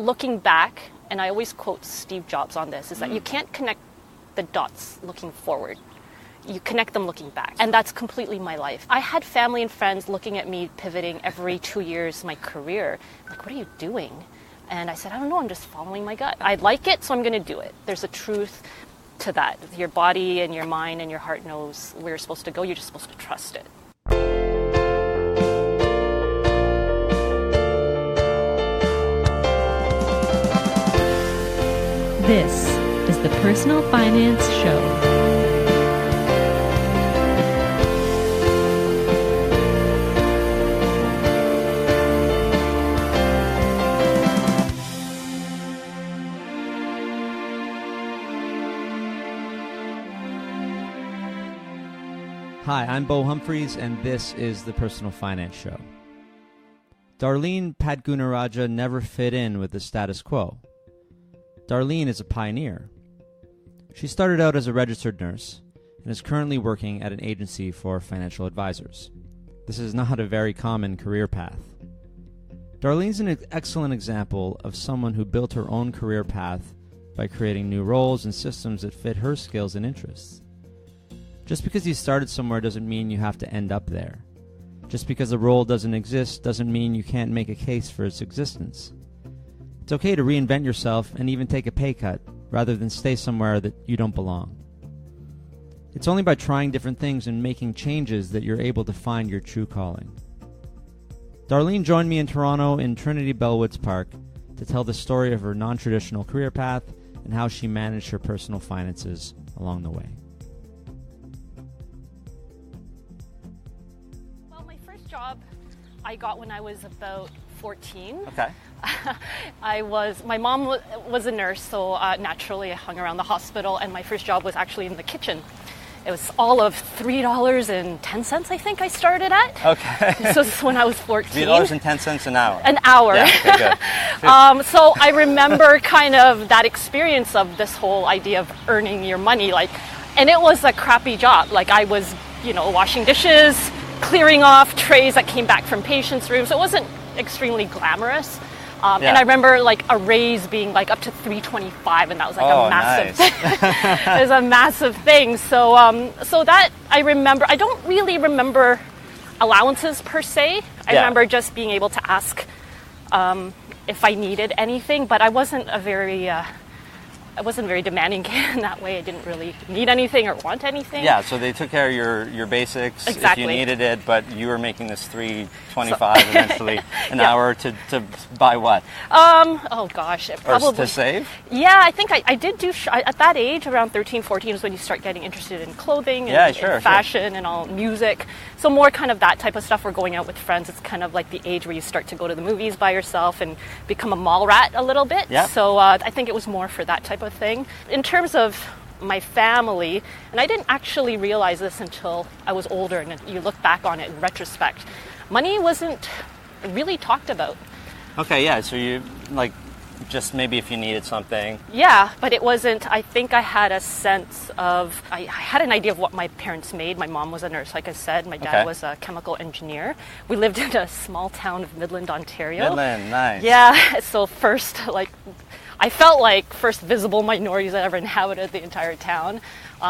looking back, and I always quote Steve Jobs on this, is that you can't connect the dots looking forward. You connect them looking back. And that's completely my life. I had family and friends looking at me pivoting every 2 years my career. Like, what are you doing? And I said, I don't know, I'm just following my gut. I like it, so I'm going to do it. There's a truth to that. Your body and your mind and your heart knows where you're supposed to go. You're just supposed to trust it. This is the Personal Finance Show. Hi, I'm Bo Humphreys, and this is the Personal Finance Show. Darlene Patgunarajah never fit in with the status quo. Darlene is a pioneer. She started out as a registered nurse and is currently working at an agency for financial advisors. This is not a very common career path. Darlene's an excellent example of someone who built her own career path by creating new roles and systems that fit her skills and interests. Just because you started somewhere doesn't mean you have to end up there. Just because a role doesn't exist doesn't mean you can't make a case for its existence. It's okay to reinvent yourself and even take a pay cut rather than stay somewhere that you don't belong. It's only by trying different things and making changes that you're able to find your true calling. Darlene joined me in Toronto in Trinity Bellwoods Park to tell the story of her non-traditional career path and how she managed her personal finances along the way. Job I got when I was about 14. Okay. My mom was a nurse, so naturally I hung around the hospital, and my first job was actually in the kitchen. It was all of $3.10, I think I started at. Okay. This was when I was 14. $3.10 an hour. An hour. Yeah, okay, good. So I remember kind of that experience of this whole idea of earning your money, and it was a crappy job. Like, I was, washing dishes, clearing off trays that came back from patients' rooms. So it wasn't extremely glamorous. And I remember a raise being up to $3.25, and that was a massive nice. It was a massive thing. So that I remember. I don't really remember allowances per se. I remember just being able to ask if I needed anything, but I wasn't very demanding in that way. I didn't really need anything or want anything. Yeah, so they took care of your basics exactly. if you needed it, but you were making this $3.25 eventually an hour to buy what? Oh gosh, probably. Or to save? Yeah, I think I did do, at that age, around 13, 14 is when you start getting interested in clothing and, and fashion and all music. So more kind of that type of stuff, or going out with friends. It's kind of like the age where you start to go to the movies by yourself and become a mall rat a little bit. Yeah. So I think it was more for that type of thing. In terms of my family, and I didn't actually realize this until I was older, and you look back on it in retrospect, money wasn't really talked about. Okay, yeah, so you, just maybe if you needed something. Yeah, but it wasn't, I think I had a sense of, I had an idea of what my parents made. My mom was a nurse, like I said. My dad was a chemical engineer. We lived in a small town of Midland, Ontario. Midland, nice. Yeah, so first, I felt like first visible minorities that ever inhabited the entire town.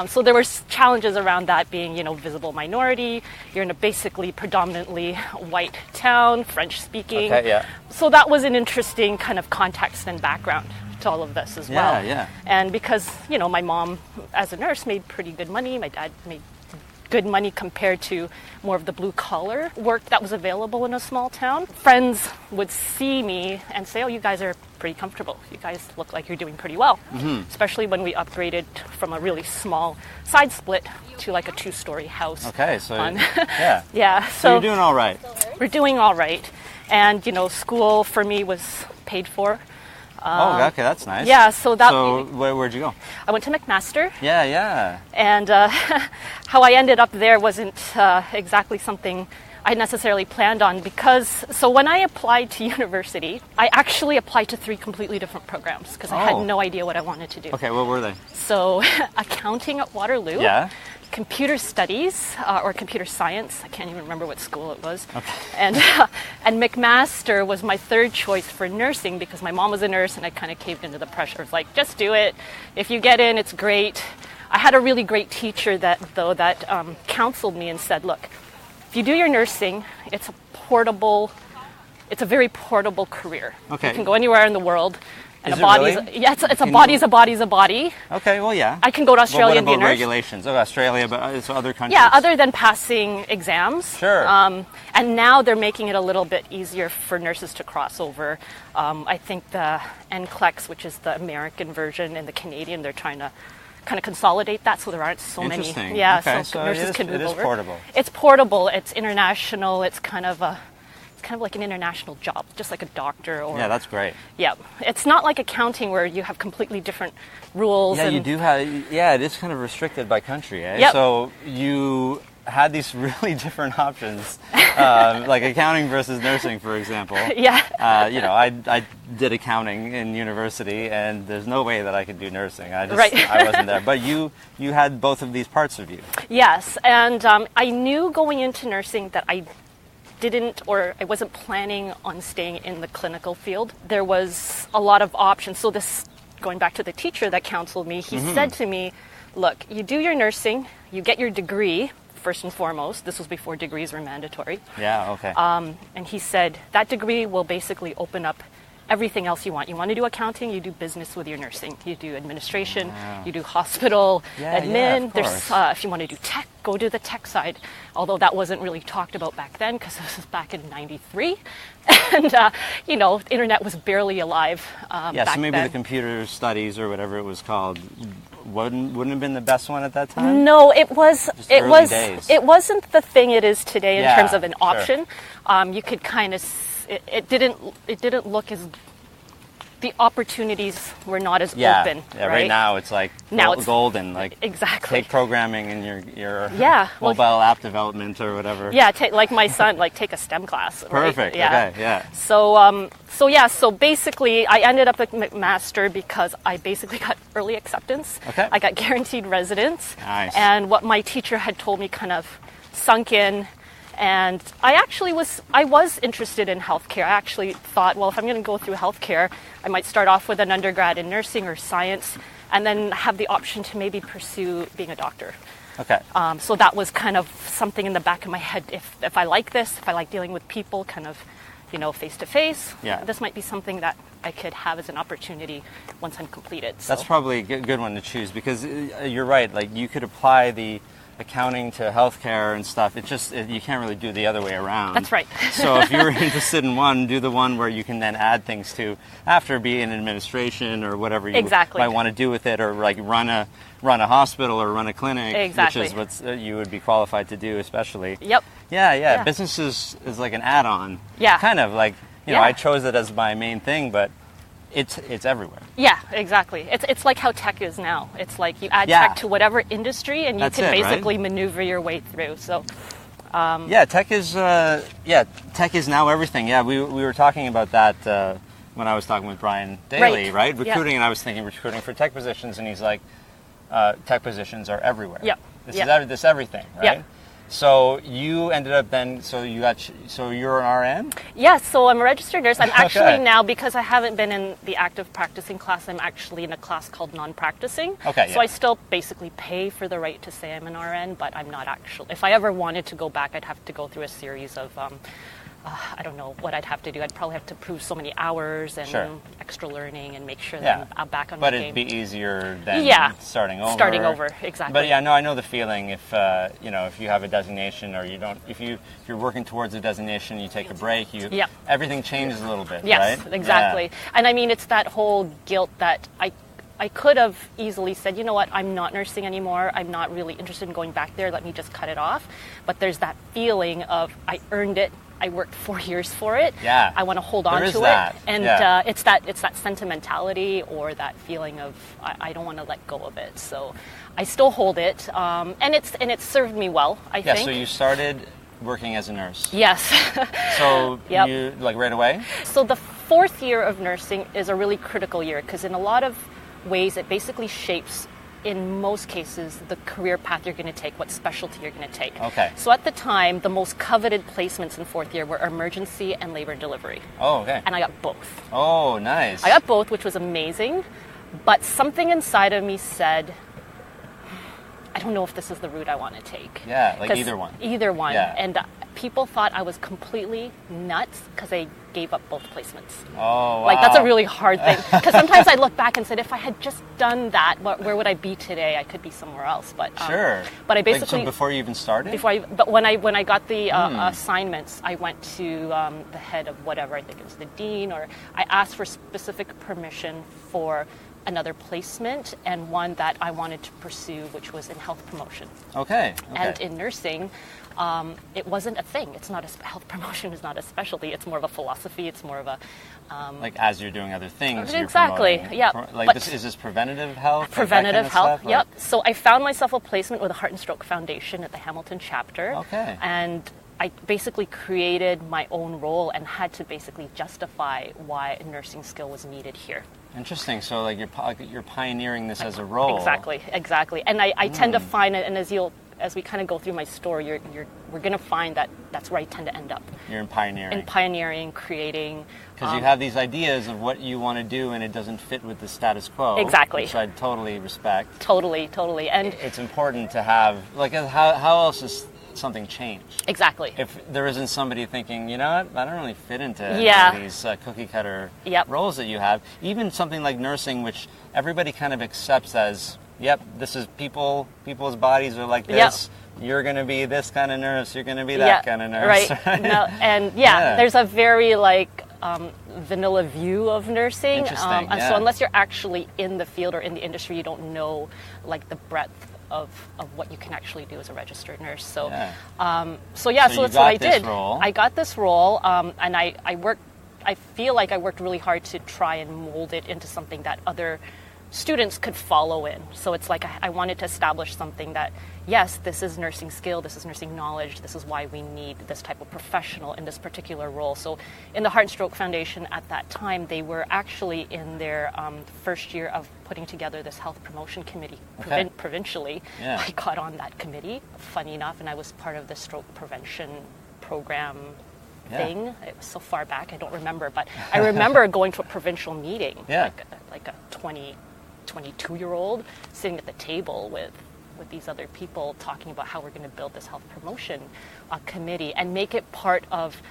So there were challenges around that, being, visible minority. You're in a basically predominantly white town, French speaking. Okay, yeah. So that was an interesting kind of context and background to all of this as well. Yeah. And because, my mom as a nurse made pretty good money, my dad made good money compared to more of the blue collar work that was available in a small town. Friends would see me and say, oh, you guys are pretty comfortable. You guys look like you're doing pretty well. Mm-hmm. Especially when we upgraded from a really small side split to a 2-story house. Okay, so yeah. Yeah. So you're doing all right. We're doing all right. And, school for me was paid for. Okay, that's nice. Yeah, so that... So where'd you go? I went to McMaster. Yeah. And how I ended up there wasn't exactly something I necessarily planned on, so when I applied to university, I actually applied to 3 completely different programs because I had no idea what I wanted to do. Okay, what were they? So accounting at Waterloo. Yeah. computer studies or computer science. I can't even remember what school it was. Okay. And McMaster was my third choice for nursing because my mom was a nurse and I kind of caved into the pressure. It was like, just do it. If you get in, it's great. I had a really great teacher that counseled me and said, look, if you do your nursing, it's a very portable career. Okay. You can go anywhere in the world. And Is it really? It's a body's a body's a body. Okay, well, yeah. I can go to Australia and be a what about nurse. regulations? Oh, Australia, but it's other countries. Yeah, other than passing exams. Sure. And now they're making it a little bit easier for nurses to cross over. I think the NCLEX, which is the American version, and the Canadian, they're trying to kind of consolidate that so there aren't so many. Interesting. Yeah, okay, so nurses can move over. It is portable. It's portable. It's international. It's kind of like an international job, just like a doctor. Or Yeah, that's great. Yeah, it's not like accounting where you have completely different rules. Yeah, and you do have. Yeah, it is kind of restricted by country. Eh? Yep. So you had these really different options, like accounting versus nursing, for example. Yeah. I did accounting in university, and there's no way that I could do nursing. I wasn't there. But you had both of these parts of you. Yes, and I knew going into nursing that I wasn't planning on staying in the clinical field. There was a lot of options. So this, going back to the teacher that counseled me, he said to me, look, you do your nursing, you get your degree, first and foremost. This was before degrees were mandatory. Yeah, okay. And he said, that degree will basically open up everything else you want. You want to do accounting, you do business with your nursing. You do administration, you do hospital, admin. of course. There's if you want to do tech, go to the tech side. Although that wasn't really talked about back then because this was back in '93. And, the internet was barely alive back so maybe then. the computer studies or whatever it was called wouldn't have been the best one at that time? No, it was. Just early days. It wasn't the thing it is today in terms of an sure. option. You could kind of. It didn't look as. The opportunities were not as open. Yeah, right now it's like golden. Like exactly. take programming in your mobile app development or whatever. Yeah, like my son, take a STEM class. Perfect. Right? Okay. Yeah. So basically, I ended up at McMaster because I basically got early acceptance. Okay. I got guaranteed residence. Nice. And what my teacher had told me kind of sunk in. And I was interested in healthcare. I actually thought, well, if I'm going to go through healthcare, I might start off with an undergrad in nursing or science, and then have the option to maybe pursue being a doctor. Okay. So that was kind of something in the back of my head. If I like this, if I like dealing with people, kind of, face to face, this might be something that I could have as an opportunity once I'm completed. So. That's probably a good one to choose because you're right. Like you could apply the accounting to healthcare and stuff. You can't really do the other way around. That's right. So if you're interested in one, do the one where you can then add things to after be in administration or whatever you might want to do with it, or like run a hospital or run a clinic, which is what you would be qualified to do, especially. Yep. Yeah. Business is like an add-on. Yeah. Kind of like I chose it as my main thing, but it's everywhere. Yeah, exactly. It's like how tech is now. It's like you add tech to whatever industry and you can basically maneuver your way through. So tech is now everything. Yeah, we were talking about that when I was talking with Brian Daly, right? Recruiting, and I was thinking recruiting for tech positions, and he's like, tech positions are everywhere. Yeah. This everything, right? Yeah. So you ended up then. So you're an RN. Yes. So I'm a registered nurse. I'm actually now, because I haven't been in the active practicing class, I'm actually in a class called non-practicing. Okay. So I still basically pay for the right to say I'm an RN, but I'm not actually. If I ever wanted to go back, I'd have to go through a series of. I don't know what I'd have to do. I'd probably have to prove so many hours and extra learning and make sure that I'm back on my game. But it'd be easier than starting over. Starting over, exactly. But I know the feeling if if you have a designation or you don't, if you're working towards a designation, you take a break, everything changes a little bit, yes, right? Exactly. Yeah. And I mean, it's that whole guilt that I could have easily said, you know what, I'm not nursing anymore. I'm not really interested in going back there. Let me just cut it off. But there's that feeling of I earned it. I worked 4 years for it. Yeah. I want to hold on to it. And it's that sentimentality or that feeling of I don't want to let go of it. So I still hold it. And it's served me well, I think. Yeah, so you started working as a nurse. Yes. So you right away? So the 4th year of nursing is a really critical year because in a lot of ways it basically shapes in most cases, the career path you're going to take, what specialty you're going to take. Okay. So at the time, the most coveted placements in fourth year were emergency and labor and delivery. Oh, okay. And I got both. Oh, nice. I got both, which was amazing. But something inside of me said, I don't know if this is the route I want to take. Yeah, like either one. Either one. Yeah. And people thought I was completely nuts because I gave up both placements. Oh, wow. Like, that's a really hard thing. Because sometimes I look back and said, if I had just done that, where would I be today? I could be somewhere else. But sure. But I basically... Like, so before you even started? But when I got the assignments, I went to the head of whatever, I think it was the dean, or I asked for specific permission for another placement and one that I wanted to pursue, which was in health promotion. Okay. And in nursing, it wasn't a thing. It's not health promotion is not a specialty. It's more of a philosophy. It's more of a like as you're doing other things. Exactly. Yeah. Like is this preventative health? Preventative health. Stuff? Yep. So I found myself a placement with the Heart and Stroke Foundation at the Hamilton chapter. Okay. And I basically created my own role and had to basically justify why a nursing skill was needed here. Interesting. So like you're pioneering this as a role. Exactly. And I tend to find it, and as we kind of go through my story, we're going to find that that's where I tend to end up. You're in pioneering. In pioneering, creating. Because you have these ideas of what you want to do, and it doesn't fit with the status quo. Exactly. Which I totally respect. Totally. And it's important to have, like, how else is something change? Exactly. If there isn't somebody thinking, you know what, I don't really fit into these cookie cutter roles that you have. Even something like nursing, which everybody kind of accepts as, yep, this is people's bodies are like this. Yep. You're going to be this kind of nurse. You're going to be that kind of nurse. Right. No, and there's a very vanilla view of nursing. Interesting. So unless you're actually in the field or in the industry, you don't know like the breadth of what you can actually do as a registered nurse. So that's what I did. I got this role, and I feel like I worked really hard to try and mold it into something that other students could follow in. So it's like I wanted to establish something that, yes, this is nursing skill, this is nursing knowledge, this is why we need this type of professional in this particular role. So in the Heart and Stroke Foundation at that time, they were actually in their first year of putting together this health promotion committee provincially. Yeah. I got on that committee, funny enough, and I was part of the stroke prevention program thing. It was so far back, I don't remember, but I remember going to a provincial meeting, like a 22-year-old sitting at the table with these other people talking about how we're going to build this health promotion committee and make it part of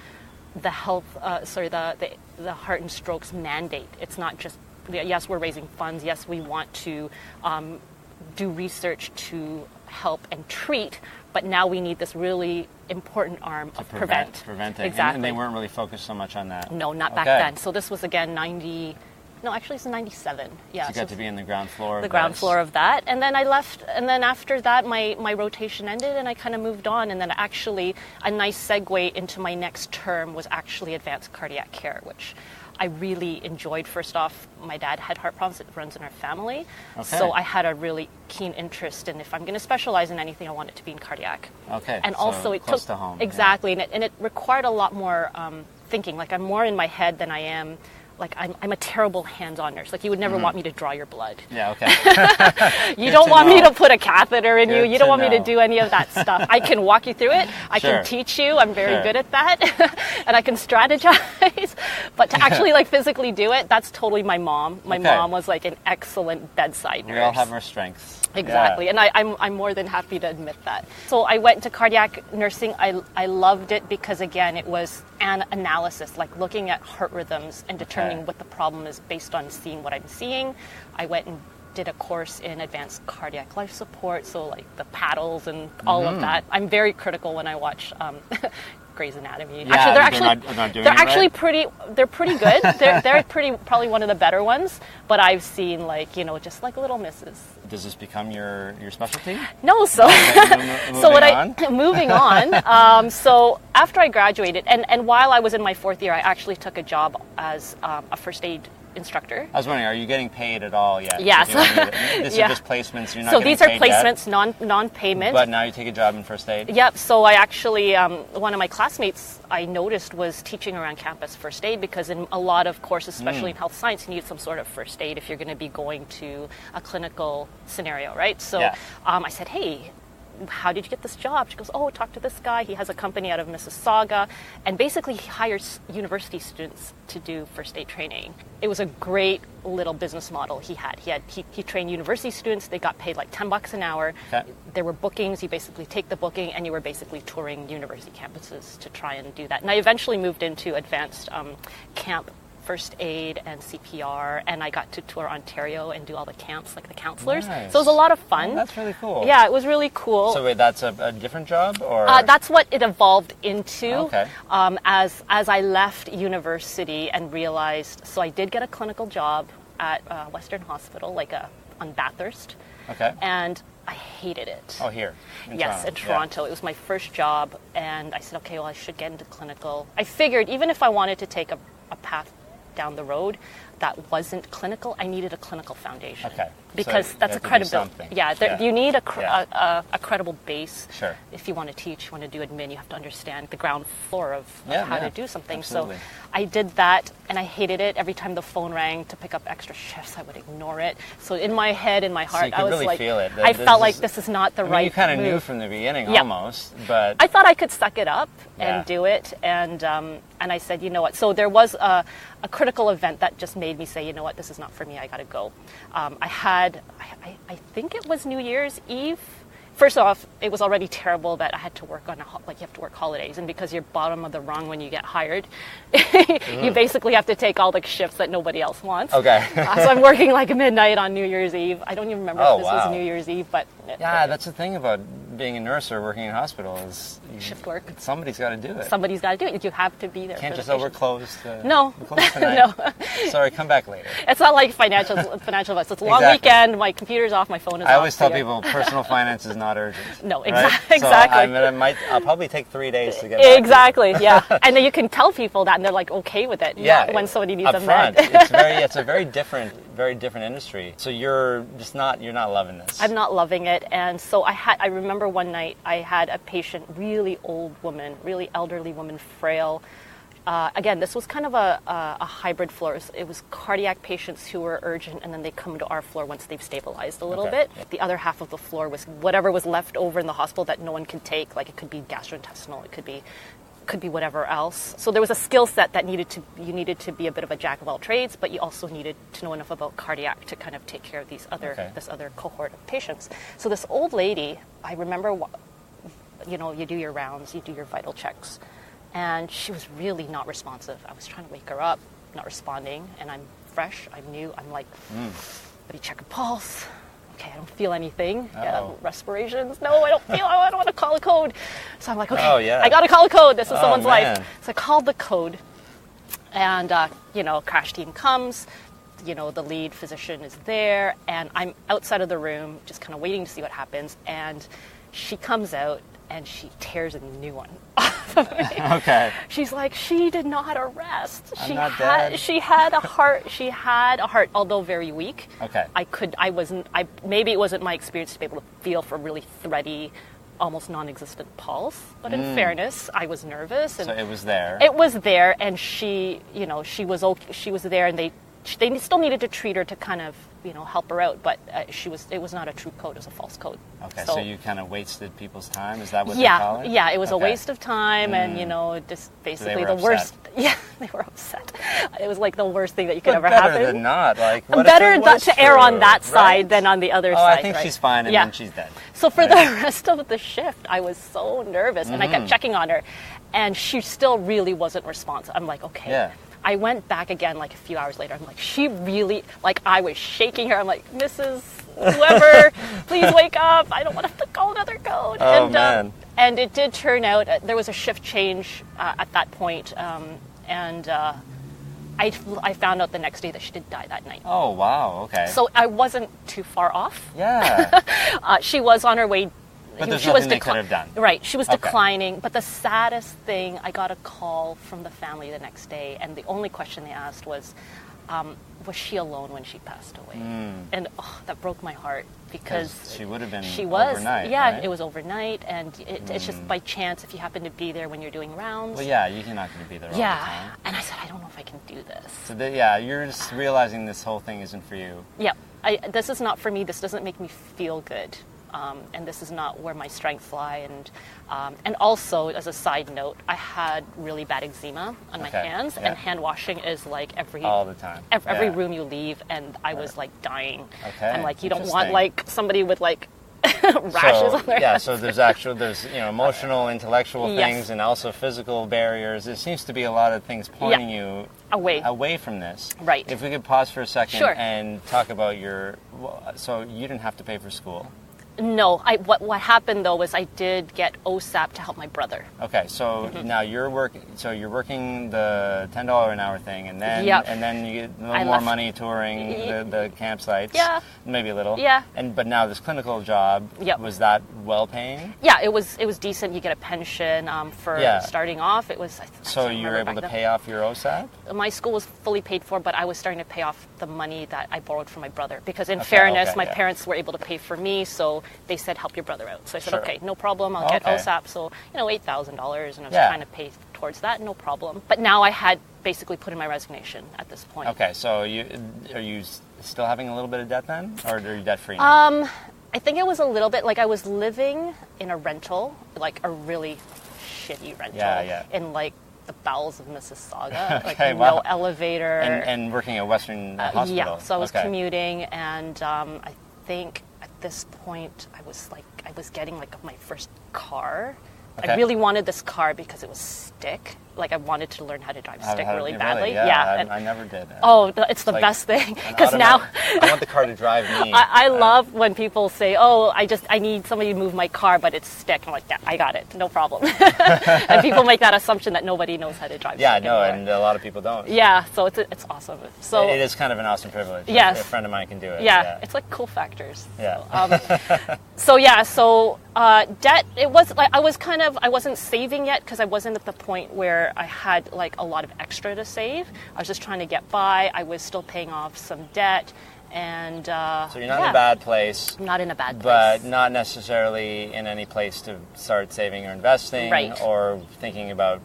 the the Heart and Stroke's mandate. It's not just, yes, we're raising funds, yes, we want to do research to help and treat, but now we need this really important arm of preventing. Exactly. And they weren't really focused so much on that. No, not back then. So this was again it's 97. Yeah. So you got to be in the ground floor. Floor of that, and then I left. And then after that, my rotation ended, and I kind of moved on. And then actually, a nice segue into my next term was actually advanced cardiac care, which I really enjoyed. First off, my dad had heart problems. It runs in our family, so I had a really keen interest in, if I'm going to specialize in anything, I want it to be in cardiac. Okay. And so also it close took to home. Exactly, and it required a lot more thinking. Like, I'm more in my head than I am. Like, I'm a terrible hands-on nurse. Like, you would never want me to draw your blood. Yeah, okay. You don't want me to put a catheter in you. You don't want me to do any of that stuff. I can walk you through it. I can teach you. I'm very good at that. And I can strategize. But to actually, physically do it, that's totally my mom. My mom was, an excellent bedside nurse. We all have our strengths. Exactly, and I'm more than happy to admit that. So I went to cardiac nursing. I loved it because, again, it was an analysis, like looking at heart rhythms and determining what the problem is based on seeing what I'm seeing. I went and did a course in advanced cardiac life support, so like the paddles and all of that. I'm very critical when I watch Grey's Anatomy. Yeah, actually, they're pretty good. They're probably one of the better ones. But I've seen just like Little Misses. Does this become your specialty? No, so moving on. So after I graduated, and while I was in my fourth year, I actually took a job as a first aid instructor. I was wondering, are you getting paid at all yet? Yes. These are just placements. You're not so getting these are paid placements, yet, non-payment. But now you take a job in first aid? Yep. So I actually, one of my classmates I noticed was teaching around campus first aid, because in a lot of courses, especially in health science, you need some sort of first aid if you're going to be going to a clinical scenario, right? So I said, hey, how did you get this job? She goes, oh, talk to this guy. He has a company out of Mississauga. And basically he hires university students to do first aid training. It was a great little business model he had. He trained university students. They got paid like $10 an hour. Okay. There were bookings. You basically take the booking and you were basically touring university campuses to try and do that. And I eventually moved into advanced camp first aid and CPR, and I got to tour Ontario and do all the camps, like the counselors. Nice. So it was a lot of fun. Oh, that's really cool. Yeah, it was really cool. So wait, that's a different job, or that's what it evolved into. Okay. As I left university and realized, so I did get a clinical job at Western Hospital, on Bathurst. Okay. And I hated it. Oh, here? In Toronto. It was my first job, and I said, okay, well, I should get into clinical. I figured even if I wanted to take a path down the road that wasn't clinical, I needed a clinical foundation. Okay. Because so that's a credibility. You need a credible base. Sure. If you want to teach, you want to do admin, you have to understand the ground floor of how to do something. Absolutely. So I did that, and I hated it. Every time the phone rang to pick up extra shifts, I would ignore it. So in my head, in my heart, so you could I was really feel it. I felt like this is not the right you kind of move. knew from the beginning almost, but I thought I could suck it up and do it, and I said, you know what? So there was a critical event that just made me say, you know what, this is not for me. I got to go. I think it was New Year's Eve. First off, it was already terrible that I had to work on you have to work holidays, and because you're bottom of the rung when you get hired, you basically have to take all the shifts that nobody else wants. Okay. So I'm working like midnight on New Year's Eve. I don't even remember if this was New Year's Eve, but that's the thing about being a nurse or working in a hospital is shift work. Somebody's got to do it. Somebody's got to do it. You have to be there. Can't for just the we're closed. No, we're closed tonight. No. Sorry, come back later. It's not like financial advice. It's a long weekend. My computer's off. My phone is off. I always tell people personal finance is not urgent. No, exactly. Exactly. So I'll probably take 3 days to get back. Exactly. Yeah, and then you can tell people that, and they're like okay with it. Yeah. When somebody needs them med. It's a very different industry. So you're not loving this. I'm not loving it, and so I remember one night I had a patient, really old woman, really elderly woman, frail. Again, this was kind of a hybrid floor. It was cardiac patients who were urgent, and then they come to our floor once they've stabilized a little bit. The other half of the floor was whatever was left over in the hospital that no one can take. Like it could be gastrointestinal, it could be whatever else. So there was a skill set that you needed to be a bit of a jack of all trades, but you also needed to know enough about cardiac to kind of take care of this other cohort of patients. So this old lady, I remember, you do your rounds, you do your vital checks. And she was really not responsive. I was trying to wake her up, not responding. And I'm fresh, I'm new. I'm like, let me check a pulse. Okay, I don't feel anything. Respirations, no, I don't want to call a code. So I'm like, okay, I got to call a code. This is someone's life. So I called the code. And, crash team comes. The lead physician is there. And I'm outside of the room, just kind of waiting to see what happens. And she comes out. And she tears a new one off of me. Okay. She's like, she did not arrest. She had a heart, although very weak. Okay. Maybe it wasn't my experience to be able to feel for really thready, almost non-existent pulse. But in fairness, I was nervous. And so it was there. It was there, and she was there, and they still needed to treat her to kind of, help her out, but it was not a true code, it was a false code. Okay, so you kind of wasted people's time, is that what they call it? Yeah, it was a waste of time, and, just basically the worst. Yeah, they were upset. It was like the worst thing that you could ever happen. Better than not, better to err on that side than on the other side. I think she's fine, and then she's dead. So for the rest of the shift, I was so nervous, and I kept checking on her, and she still really wasn't responsive. I'm like, okay. Yeah. I went back again like a few hours later. I'm like, she really, I was shaking her. I'm like, Mrs. Whoever, please wake up. I don't want to have to call another code. Oh, man. And it did turn out, there was a shift change at that point. And I found out the next day that she did die that night. Oh, wow. Okay. So I wasn't too far off. Yeah. She was on her way. But there's nothing they could have done. Right. She was declining. But the saddest thing, I got a call from the family the next day, and the only question they asked was, was she alone when she passed away? And that broke my heart because she would have been overnight. Yeah, right? It was overnight, and it's just by chance if you happen to be there when you're doing rounds. Well, yeah, you're not going to be there all the time. And I said, I don't know if I can do this. So you're just realizing this whole thing isn't for you. Yeah, this is not for me. This doesn't make me feel good. And this is not where my strengths lie. And also, as a side note, I had really bad eczema on my hands, and hand washing is like all the time. Every room you leave, and I was like dying. Okay. And like you don't want like somebody with like rashes on their hands. So there's emotional, intellectual things, and also physical barriers. There seems to be a lot of things pointing you away from this. Right. If we could pause for a second Sure. and talk about so you didn't have to pay for school. No, what happened though was I did get OSAP to help my brother. Okay, so now you're working the $10 an hour thing, and then you get a little more money touring the campsites. Yeah, maybe a little. Yeah, but now this clinical job. Was that well paying? Yeah, it was decent. You get a pension for starting off. It was. So you were able to pay off your OSAP? My school was fully paid for, but I was starting to pay off the money that I borrowed from my brother because, in fairness, my parents were able to pay for me, so they said, help your brother out. So I said, okay, no problem. I'll get OSAP. So, $8,000, and I was trying to pay towards that, no problem. But now I had basically put in my resignation at this point. Okay, so are you still having a little bit of debt then? Or are you debt-free now? I think it was a little bit, like I was living in a rental, like a really shitty rental in like the bowels of Mississauga, like no elevator. And working at Western Hospital. Yeah, so I was commuting, and I think at this point I was getting like my first car. I really wanted this car because it was stick. Like I wanted to learn how to drive stick really badly. Yeah, I never did. It's the best thing because now I want the car to drive me. I love when people say, "Oh, I need somebody to move my car, but it's stick." I'm like, "Yeah, I got it, no problem." And people make that assumption that nobody knows how to drive. Yeah, stick anymore. And a lot of people don't. Yeah, so it's awesome. So it is kind of an awesome privilege. Yes, a friend of mine can do it. Yeah, it's like cool factors. Yeah. So debt. It was like I wasn't saving yet because I wasn't at the point where I had like a lot of extra to save. I was just trying to get by. I was still paying off some debt, and so you're not in a bad place. I'm not in a bad place, but not necessarily in any place to start saving or investing, or thinking about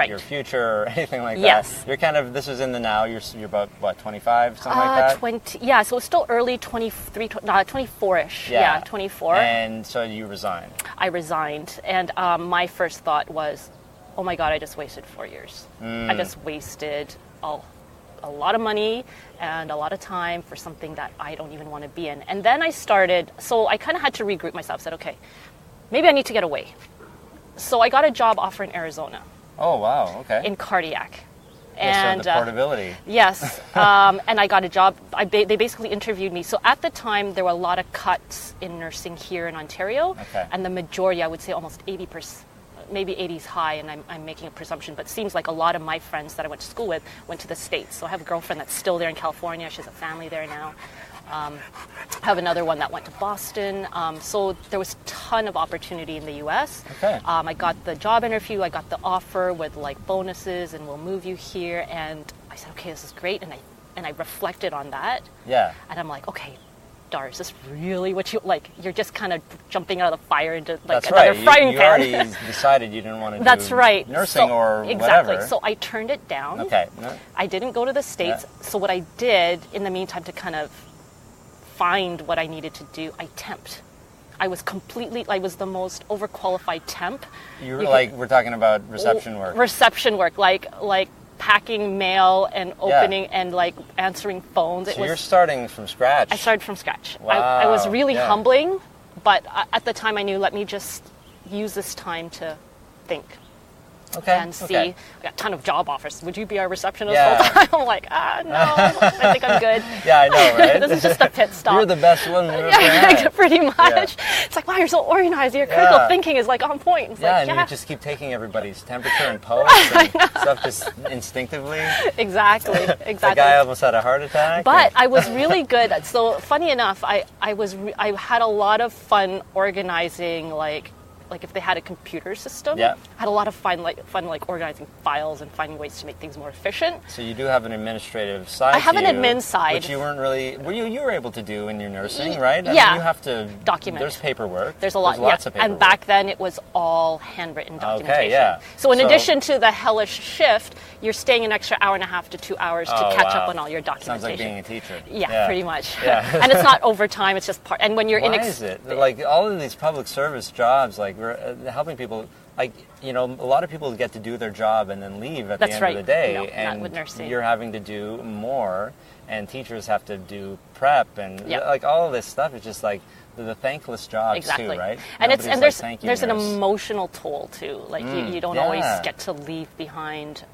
your future or anything like that. You're kind of, this is in the now. You're about what, 25, something like that. 20. Yeah, so it's still early 23, 24ish. Yeah, 24. And so you resigned. I resigned, and my first thought was, oh my God, I just wasted 4 years. I just wasted a lot of money and a lot of time for something that I don't even want to be in. And then I kind of had to regroup myself, said, okay, maybe I need to get away. So I got a job offer in Arizona. Oh, wow, okay. In cardiac. And so the portability. Yes, and I got a job. They basically interviewed me. So at the time, there were a lot of cuts in nursing here in Ontario. Okay. And the majority, I would say almost 80%, maybe 80 is high, and I'm making a presumption, but it seems like a lot of my friends that I went to school with went to the States. So I have a girlfriend that's still there in California. She has a family there now. I have another one that went to Boston. So there was a ton of opportunity in the U.S. Okay. I got the job interview. I got the offer with like bonuses, and we'll move you here. And I said, okay, this is great. And I reflected on that. Yeah. And I'm like, okay, Dar, is this really what you like? You're just kind of jumping out of the fire into like another frying pan. You already decided you didn't want to do nursing or whatever. Exactly. So I turned it down. Okay. I didn't go to the States. Yeah. So what I did in the meantime to kind of find what I needed to do, I temped. I was the most overqualified temp. We're talking about reception work. Reception work, like packing mail and opening and like answering phones. So you're starting from scratch. I started from scratch. Wow. I was really humbling, but at the time I knew, let me just use this time to think. Okay. And see, I got a ton of job offers. Would you be our receptionist full time? I'm like, no, I think I'm good. Yeah, I know, right? This is just a pit stop. You're the best one we've ever had. Pretty much. Yeah. It's like, wow, you're so organized. Your critical thinking is like on point. It's and you just keep taking everybody's temperature and pulse and stuff just instinctively. Exactly. The guy almost had a heart attack. But I was really good. So funny enough, I had a lot of fun organizing like like if they had a computer system, Yeah. had a lot of fun organizing files and finding ways to make things more efficient. So you do have an administrative side. I have to an admin side, which you weren't really. Well, you were able to do in your nursing, right? Yeah. I mean, you have to document. There's paperwork. There's a lot. Lots of paperwork. And back then it was all handwritten documentation. Okay, yeah. So in addition to the hellish shift, you're staying an extra hour and a half to 2 hours to catch up on all your documentation. Sounds like being a teacher. Yeah, pretty much. Yeah. And it's not overtime, it's just part. And when you're Why is it? Like all of these public service jobs, like we're helping people, like, you know, a lot of people get to do their job and then leave at the end of the day. No, and not with nursing. You're having to do more, and teachers have to do prep and like all of this stuff. It's just like the thankless jobs too, right? And Nobody's there's an emotional toll too. Like you don't always get to leave behind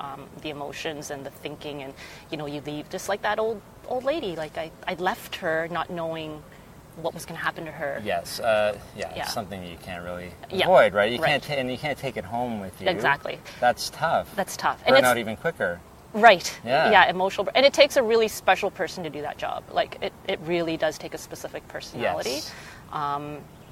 the emotions and the thinking, and you know, you leave just like that old lady. Like I left her not knowing what was going to happen to her. Yes, it's something you can't really avoid, right? You can't and you can't take it home with you. Exactly. That's tough. And burn out even quicker. Right. Yeah. Emotional. And it takes a really special person to do that job. Like it really does take a specific personality. Yes.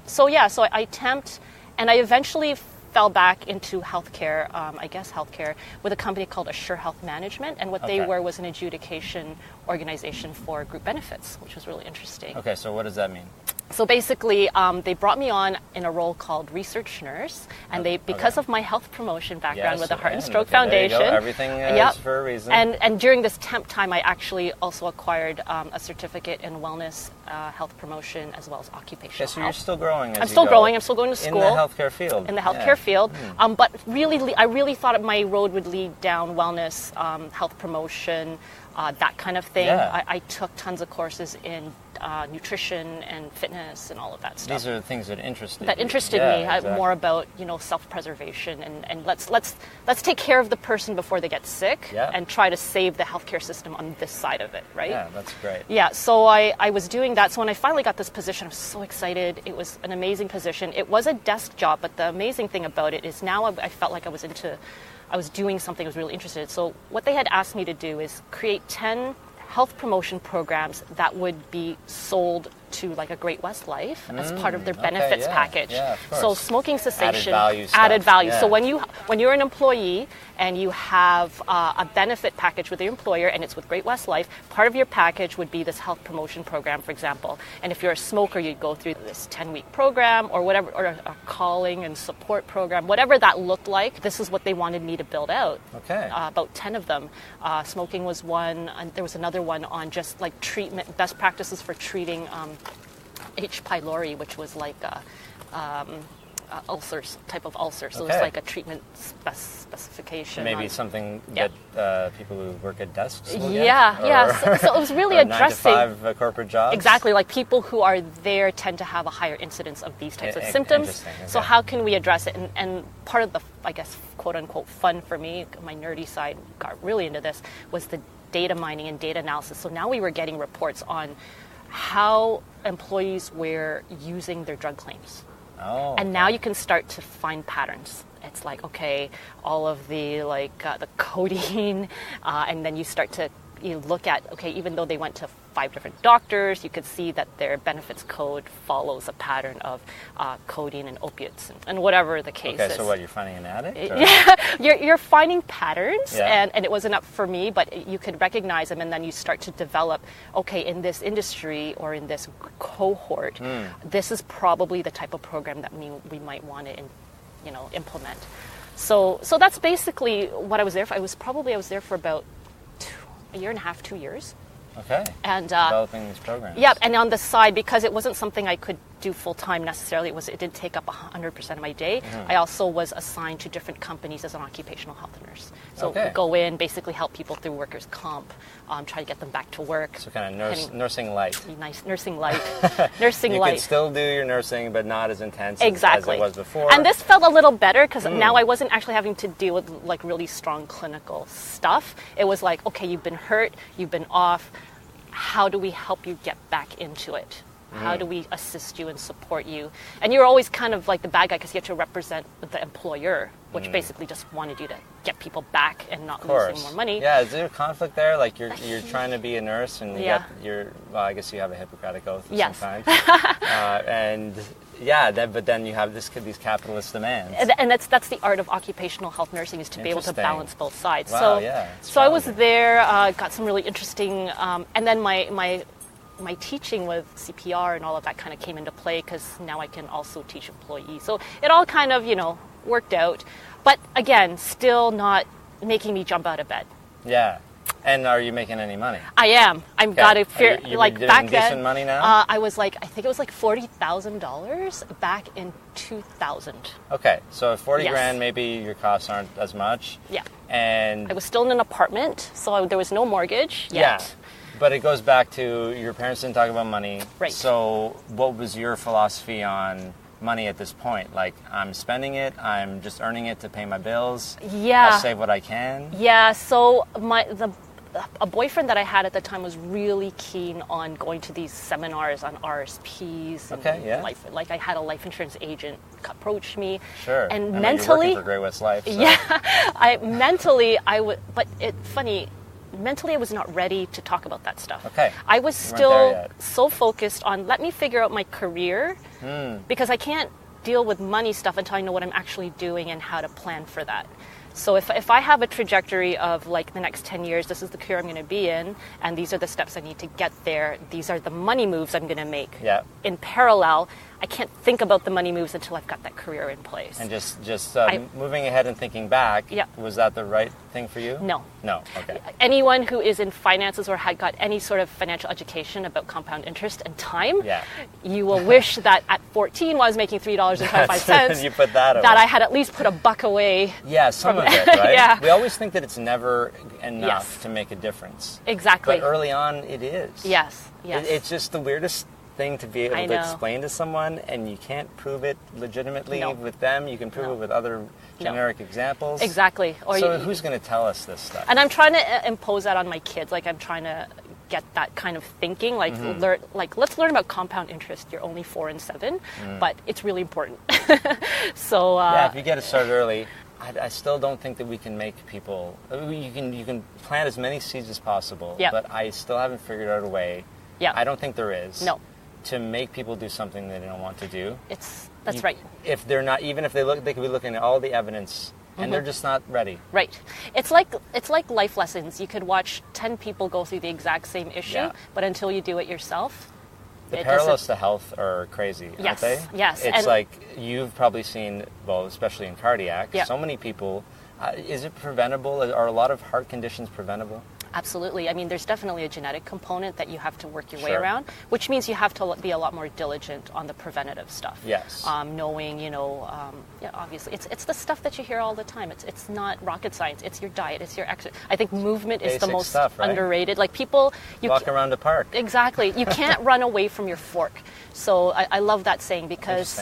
So I temped, and I eventually fell back into healthcare, healthcare, with a company called Assure Health Management, and what they were was an adjudication organization for group benefits, which was really interesting. Okay, so what does that mean? So basically, they brought me on in a role called research nurse, and because of my health promotion background with the Heart and Stroke Foundation, there you go. Everything is for a reason. And during this temp time, I actually also acquired a certificate in wellness, health promotion, as well as occupational health. So you're still growing. I'm still growing. I'm still going to school in the healthcare field. In the healthcare field, but really, I really thought my road would lead down wellness, health promotion, that kind of thing. Yeah. I took tons of courses in nutrition and fitness and all of that stuff. These are the things that interested me. Exactly. More about, you know, self-preservation and let's take care of the person before they get sick and try to save the healthcare system on this side of it, right? Yeah, that's great. Yeah, so I was doing that. So when I finally got this position, I was so excited. It was an amazing position. It was a desk job, but the amazing thing about it is now I felt like I was doing something I was really interested in. So what they had asked me to do is create 10 health promotion programs that would be sold to like a Great West Life as part of their benefits package. Yeah, of course. So smoking cessation, added value. Yeah. So when you're an employee and you have a benefit package with your employer and it's with Great West Life, part of your package would be this health promotion program, for example. And if you're a smoker, you'd go through this 10-week program or whatever, or a calling and support program, whatever that looked like. This is what they wanted me to build out. Okay. About 10 of them. Smoking was one, and there was another one on just like treatment, best practices for treating H. pylori, which was like ulcers, type of ulcer. So it's like a treatment specification. Maybe something that people who work at desks will get? So it was really addressing 9-to-5 corporate jobs. Exactly, like people who are there tend to have a higher incidence of these types of symptoms. Okay. So how can we address it? And part of the, I guess, quote unquote fun for me, my nerdy side got really into this, was the data mining and data analysis. So now we were getting reports on how employees were using their drug claims. Oh, and now you can start to find patterns. It's like, okay, all of the the codeine, and then you start to look at, okay, even though they went to 5 different doctors, you could see that their benefits code follows a pattern of codeine and opiates and whatever the case is. Okay, so what, you're finding an addict? Yeah, you're finding patterns, and it wasn't up for me, but you could recognize them, and then you start to develop, okay, in this industry or in this cohort, this is probably the type of program that we might want to implement. So that's basically what I was there for. I was there for about a year and a half, 2 years. Okay. And developing these programs. Yeah, and on the side, because it wasn't something I could do full time necessarily, it did take up 100% of my day. I also was assigned to different companies as an occupational health nurse. So go in, basically help people through workers' comp, try to get them back to work. So kind of nursing light. Nice, nursing light. Nursing light. You could still do your nursing, but not as intense as it was before. And this felt a little better because now I wasn't actually having to deal with like really strong clinical stuff. It was like, okay, you've been hurt, you've been off. How do we help you get back into it? How do we assist you and support you? And you're always kind of like the bad guy because you have to represent the employer, which basically just wanted you to get people back and not losing more money. Yeah, is there a conflict there? Like you're trying to be a nurse and well, I guess you have a Hippocratic oath sometimes. But then you have these capitalist demands. And that's the art of occupational health nursing, is to be able to balance both sides. Wow, so I was there, got some really interesting, and then my teaching with CPR and all of that kind of came into play, because now I can also teach employees. So it all kind of, worked out. But again, still not making me jump out of bed. Yeah. And are you making any money? I am. I've got to fear. Like back then, decent money now? I think it was like $40,000 back in 2000. Okay, so 40 grand, maybe your costs aren't as much. Yeah. And I was still in an apartment, so there was no mortgage yet. Yeah. But it goes back to your parents didn't talk about money. Right. So what was your philosophy on money at this point? Like, I'm spending it, I'm just earning it to pay my bills. Yeah. I'll save what I can. Yeah, so a boyfriend that I had at the time was really keen on going to these seminars on RSPs. And life, like I had a life insurance agent approach me. Sure. And mentally, you're working for Great West Life. So. Yeah, mentally I was not ready to talk about that stuff. Okay. I was still so focused on, let me figure out my career, because I can't deal with money stuff until I know what I'm actually doing and how to plan for that. So if I have a trajectory of like the next 10 years, this is the career I'm going to be in, and these are the steps I need to get there, these are the money moves I'm going to make. Yeah. In parallel, I can't think about the money moves until I've got that career in place. And just moving ahead and thinking back, was that the right thing for you? No. No, okay. Anyone who is in finances or had got any sort of financial education about compound interest and time, you will wish that at 14 when I was making $3.25, you put that away. That I had at least put a buck away. Yeah, some of it, right? Yeah. We always think that it's never enough to make a difference. Exactly. But early on, it is. Yes. It's just the weirdest thing to be able to explain to someone, and you can't prove it legitimately with them. You can prove it with other generic examples. Exactly. So who's going to tell us this stuff? And I'm trying to impose that on my kids. Like, I'm trying to get that kind of thinking. Like, let's learn about compound interest. You're only 4 and 7, but it's really important. So if you get it started early. I still don't think that we can make people. You can plant as many seeds as possible, but I still haven't figured out a way. Yeah. I don't think there is. No. To make people do something they don't want to do. That's right. If they're not, even if they could be looking at all the evidence, and they're just not ready. Right. It's like life lessons. You could watch 10 people go through the exact same issue, but until you do it yourself. The parallels to health are crazy, aren't they? Yes. It's like you've probably seen, well, especially in cardiac, so many people. Is it preventable? Are a lot of heart conditions preventable? Absolutely. I mean, there's definitely a genetic component that you have to work your way around, which means you have to be a lot more diligent on the preventative stuff. Yes. Knowing, obviously, it's the stuff that you hear all the time. It's not rocket science. It's your diet. It's your exercise. I think movement is the most underrated. Like people, walk around the park. Exactly. You can't run away from your fork. So I love that saying, because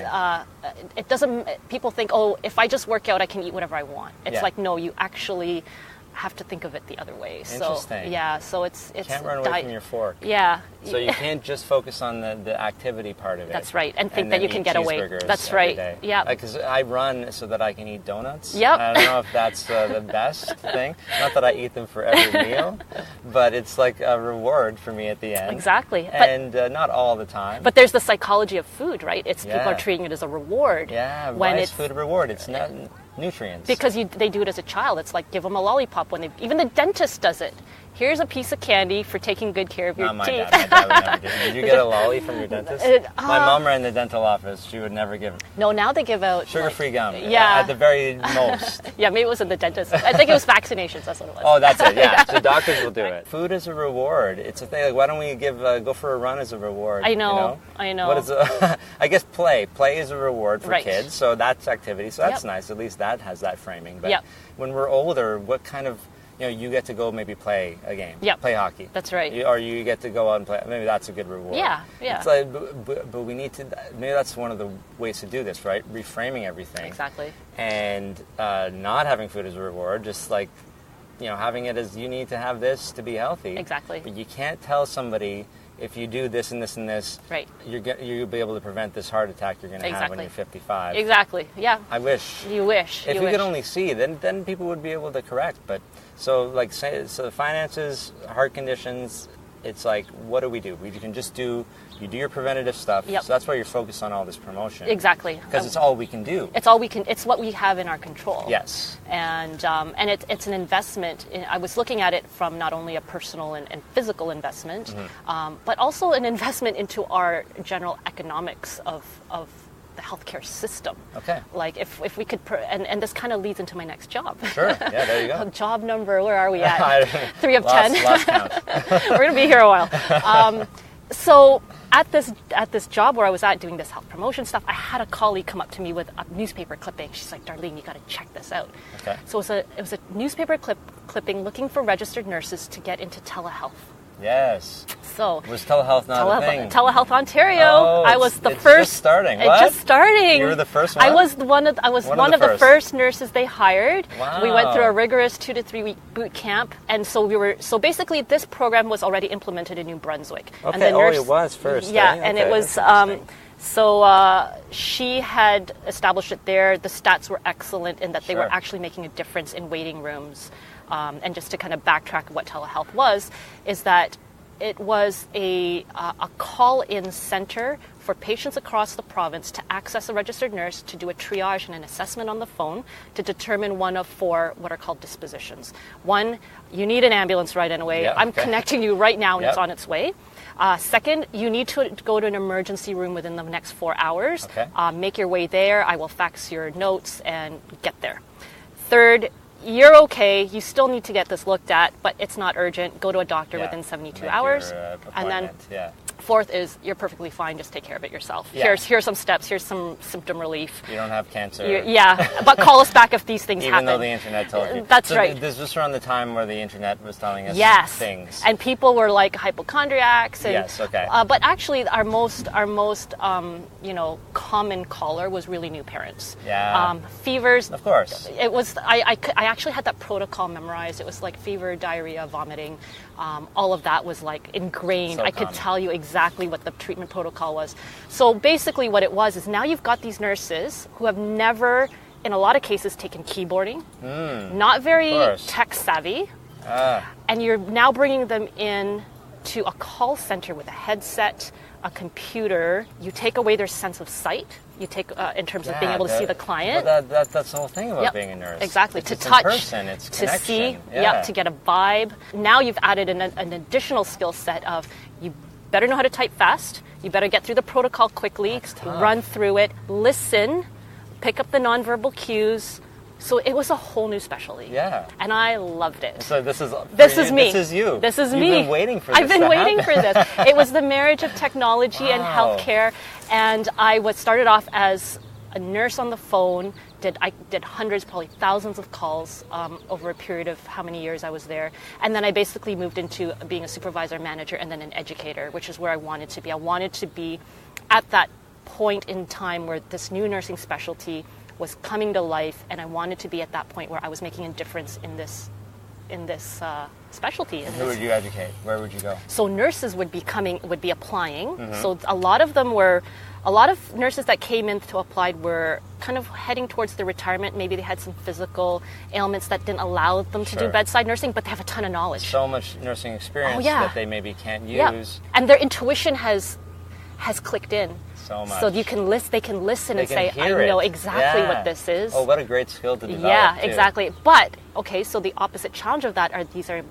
it doesn't. People think, oh, if I just work out, I can eat whatever I want. It's like, no, you actually have to think of it the other way. Interesting. So it's you can't run away from your fork. Yeah. So you can't just focus on the activity part of it. That's right, and think that you can get away. That's right. Yeah. Because I run so that I can eat donuts. Yep. I don't know if that's the best thing. Not that I eat them for every meal, but it's like a reward for me at the end. Exactly. And not all the time. But there's the psychology of food, right? People are treating it as a reward. Yeah. Why is food a reward? It's not nutrients. Because they do it as a child. It's like, give them a lollipop even the dentist does it. Here's a piece of candy for taking good care of your teeth. My dad would never do it. Did you get a lolly from your dentist? My mom ran the dental office. She would never give it. No, now they give out sugar-free gum. Yeah. At the very most. Yeah, maybe it wasn't the dentist. I think it was vaccinations. That's what it was. Oh, that's it. Yeah. The doctors will do it. Food is a reward. It's a thing. Like, why don't we go for a run as a reward? I know. I know. What is I guess play. Play is a reward for kids. So that's activity. So that's nice. At least that has that framing. But when we're older, what kind of you get to go maybe play a game, play hockey. That's right. Or you get to go out and play. Maybe that's a good reward. Yeah. It's like, but we need to. Maybe that's one of the ways to do this, right? Reframing everything. Exactly. And not having food as a reward, just like having it as you need to have this to be healthy. Exactly. But you can't tell somebody if you do this and this and this, right, you'll be able to prevent this heart attack you're going to have when you're 55. Exactly. Yeah. I wish. You wish. If you could only see, then people would be able to correct. But so the finances, heart conditions, it's like, what do? You can just you do your preventative stuff. Yep. So that's why you're focused on all this promotion. Exactly. Because it's all we can do. It's what we have in our control. Yes. And it's an investment. I was looking at it from not only a personal and physical investment, but also an investment into our general economics of the healthcare system. Okay. Like if we could, and this kind of leads into my next job. Sure. Yeah, there you go. Job number, where are we at? 3 of 10. Lost count. We're going to be here a while. So at this job where I was at doing this health promotion stuff, I had a colleague come up to me with a newspaper clipping. She's like, Darlene, you got to check this out. Okay. So it was a newspaper clipping looking for registered nurses to get into telehealth. Yes. So was telehealth not a thing? Telehealth Ontario. Oh, I was the it's first. Just starting. What? Just starting. You were the first one. I was one of the first nurses they hired. Wow. We went through a rigorous 2 to 3 week boot camp, and so basically this program was already implemented in New Brunswick. Okay. And the it was first. Yeah, eh? and okay, it was. She had established it there. The stats were excellent in that they were actually making a difference in waiting rooms. And just to kind of backtrack what telehealth was, is that it was a call-in center for patients across the province to access a registered nurse to do a triage and an assessment on the phone to determine one of 4 what are called dispositions. 1, you need an ambulance right away. Yep, I'm connecting you right now and Yep. it's on its way. Second, you need to go to an emergency room within the next 4 hours. Okay. Make your way there. I will fax your notes and get there. Third, you're okay. You still need to get this looked at, but it's not urgent. Go to a doctor within 72 hours. And then fourth is you're perfectly fine. Just take care of it yourself. Yeah. Here's some steps. Here's some symptom relief. You don't have cancer. But call us back if these things Even happen. though the internet told you. That's right. This was around the time where the internet was telling us things. And people were like hypochondriacs. And, yes. Okay. But actually, our most common caller was really new parents. Yeah. Fevers. Of course. It was. I actually had that protocol memorized. It was like fever, diarrhea, vomiting. All of that was like ingrained. So I could tell you exactly what the treatment protocol was. So basically what it was is now you've got these nurses who have never, in a lot of cases, taken keyboarding, not very tech savvy, and you're now bringing them in to a call center with a headset, a computer. You take away their sense of sight. You take in terms of being able to see the client. That's the whole thing about being a nurse. Exactly. It's to touch, in person, it's to see, yeah. to get a vibe. Now you've added an additional skill set of you better know how to type fast. You better get through the protocol quickly, run through it, listen, pick up the nonverbal cues. So it was a whole new specialty. Yeah. And I loved it. So this is me. This is you. This is You've me. You've been waiting for this. I've been waiting for this. It was the marriage of technology and healthcare. And I started off as a nurse on the phone. I did hundreds, probably thousands of calls over a period of how many years I was there. And then I basically moved into being a supervisor, manager, and then an educator, which is where I wanted to be. I wanted to be at that point in time where this new nursing specialty was coming to life, and I wanted to be at that point where I was making a difference in this specialty. Who would you educate? Where would you go? So nurses would be applying. Mm-hmm. So a lot of nurses that came in to apply were kind of heading towards the retirement. Maybe they had some physical ailments that didn't allow them to do bedside nursing, but they have a ton of knowledge. So much nursing experience that they maybe can't use. Yeah. And their intuition has clicked in. So much. So they can listen they and say, I know exactly what this is. Oh, what a great skill to develop. Yeah, too. exactly. But, okay, so the opposite challenge of that are these are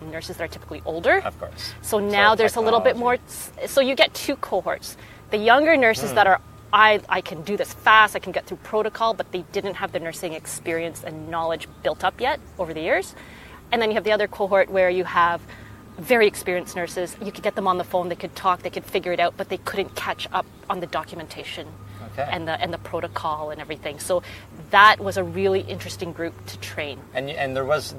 nurses that are typically older. Of course. So now there's a little bit more. So you get 2 cohorts. The younger nurses that are, I can do this fast, I can get through protocol, but they didn't have the nursing experience and knowledge built up yet over the years. And then you have the other cohort where you have very experienced nurses. You could get them on the phone, they could talk, they could figure it out, but they couldn't catch up on the documentation and the protocol and everything. So that was a really interesting group to train. And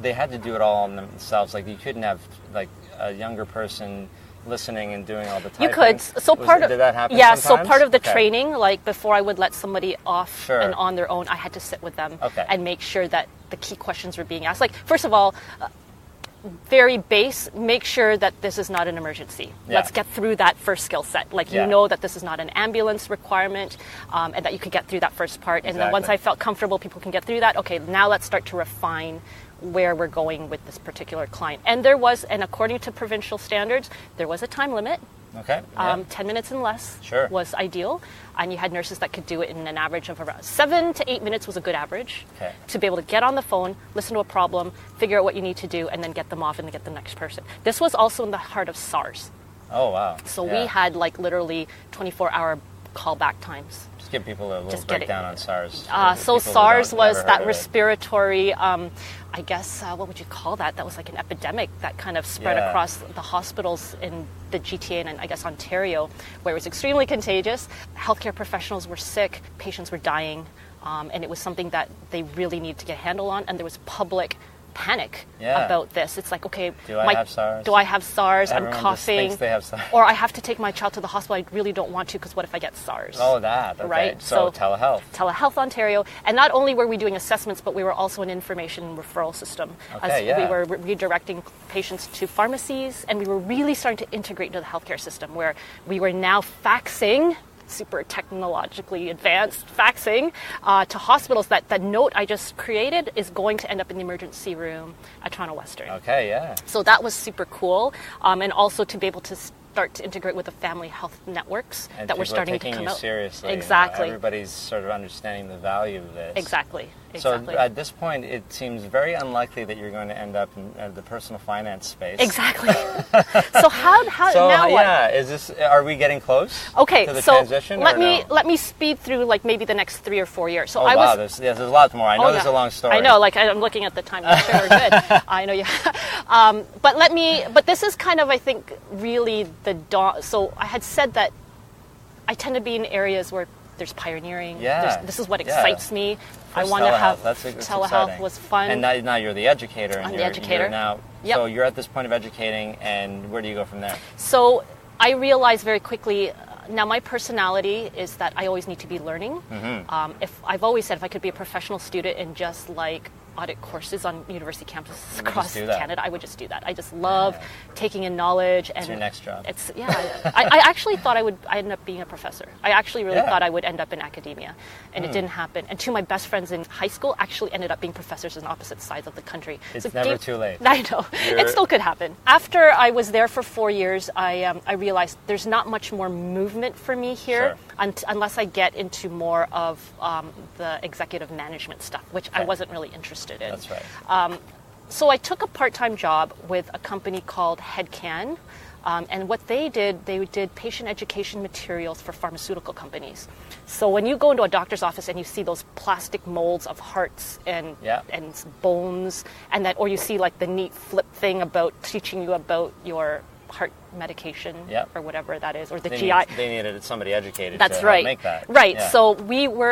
they had to do it all on themselves. Like you couldn't have like a younger person listening and doing all the typing. You could. So did that happen? Yeah. Sometimes? So part of the training, like before I would let somebody off and on their own, I had to sit with them and make sure that the key questions were being asked. Like first of all, very base, make sure that this is not an emergency. Yeah. Let's get through that first skill set. Like, you know that this is not an ambulance requirement, and that you could get through that first part. Exactly. And then once I felt comfortable people can get through that, okay, now let's start to refine where we're going with this particular client. And according to provincial standards, there was a time limit. Okay. Yeah. 10 minutes and less was ideal. And you had nurses that could do it in an average of around 7 to 8 minutes was a good average to be able to get on the phone, listen to a problem, figure out what you need to do, and then get them off and get the next person. This was also in the heart of SARS. Oh, wow. So we had like literally 24-hour callback times. Just give people a little breakdown on SARS. So SARS was that respiratory, I guess, what would you call that? That was like an epidemic that kind of spread across the hospitals in the GTA and I guess Ontario, where it was extremely contagious. Healthcare professionals were sick, patients were dying, and it was something that they really needed to get a handle on, and there was public panic about this. It's like, okay, do I have SARS? Everyone I'm coughing. Just thinks they have SARS. Or I have to take my child to the hospital. I really don't want to because what if I get SARS? Oh, that. Okay. Right? So telehealth. Telehealth Ontario. And not only were we doing assessments, but we were also an information referral system. We were redirecting patients to pharmacies, and we were really starting to integrate into the healthcare system where we were now faxing, super technologically advanced faxing to hospitals. That note I just created is going to end up in the emergency room at Toronto Western. Okay, yeah. So that was super cool. And also to be able to start to integrate with the family health networks and that were starting to come out. Taking you seriously. Exactly. Everybody's sort of understanding the value of this. Exactly. So at this point, it seems very unlikely that you're going to end up in the personal finance space. Exactly. So how now what? Are we getting close? Okay, to the so transition, let me speed through like maybe the next 3 or 4 years. So there's a lot more. I know there's a long story. I know, like I'm looking at the time. I'm sure we're good. I know you. But this is kind of, I think, really the dawn. So I had said that I tend to be in areas where there's pioneering. Yeah. This is what excites me. First, I want to have that's telehealth exciting. Was fun. And now you're the educator. I'm the educator. So you're at this point of educating, and where do you go from there? So I realized very quickly. Now my personality is that I always need to be learning. Mm-hmm. If I've always said if I could be a professional student and just like audit courses on university campuses across Canada, I would just do that. I just love taking in knowledge. And it's your next job. I actually thought I end up being a professor. I actually really thought I would end up in academia, and it didn't happen. And two of my best friends in high school actually ended up being professors on opposite sides of the country. It's never too late. I know. It still could happen. After I was there for 4 years, I realized there's not much more movement for me here unless I get into more of the executive management stuff, which I wasn't really interested in. That's right. So I took a part-time job with a company called HeadCan, and what they did patient education materials for pharmaceutical companies. So when you go into a doctor's office and you see those plastic molds of hearts and bones, or you see like the neat flip thing about teaching you about your heart medication or whatever that is, or the GI. They needed somebody educated to help make that. Right. Yeah. So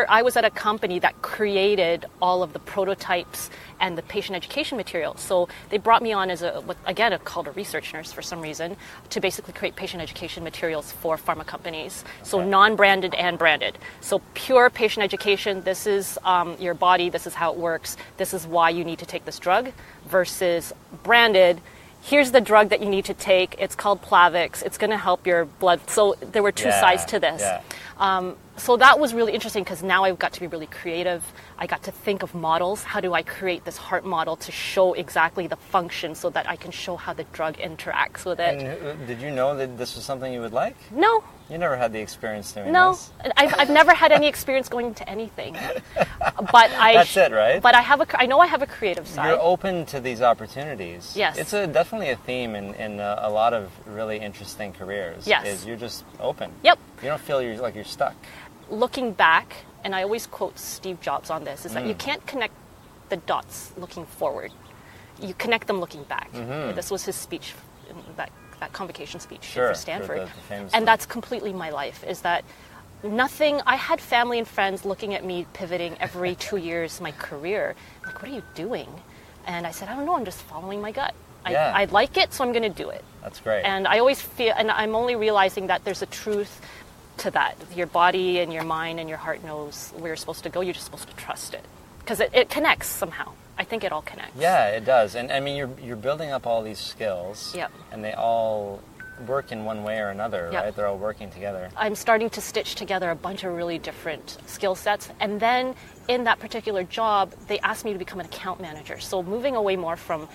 I was at a company that created all of the prototypes and the patient education material. So they brought me on as called a research nurse for some reason, to basically create patient education materials for pharma companies. Okay. So non-branded and branded. So pure patient education, this is your body, this is how it works, this is why you need to take this drug, versus branded, here's the drug that you need to take. It's called Plavix. It's going to help your blood. So there were two sides to this. Yeah. So that was really interesting because now I got to be really creative. I got to think of models. How do I create this heart model to show exactly the function so that I can show how the drug interacts with it? And did you know that this was something you would like? No. You never had the experience doing this? No. I've never had any experience going into anything. That's it, right? But I know I have a creative side. You're open to these opportunities. Yes. It's definitely a theme in a lot of really interesting careers. Yes. Is you're just open. Yep. You don't feel like you're stuck. Looking back, and I always quote Steve Jobs on this, is that you can't connect the dots looking forward. You connect them looking back. Mm-hmm. This was his speech, that convocation speech for Stanford. And that's completely my life, is that I had family and friends looking at me pivoting every 2 years my career. Like, what are you doing? And I said, I don't know, I'm just following my gut. I like it, so I'm going to do it. That's great. And I always feel, and I'm only realizing that there's a truth to that. Your body and your mind and your heart knows where you're supposed to go. You're just supposed to trust it. Because it connects somehow. I think it all connects. Yeah, it does. And I mean, you're building up all these skills. Yep. And they all work in one way or another, yep. right? They're all working together. I'm starting to stitch together a bunch of really different skill sets. And then in that particular job, they asked me to become an account manager. So moving away more from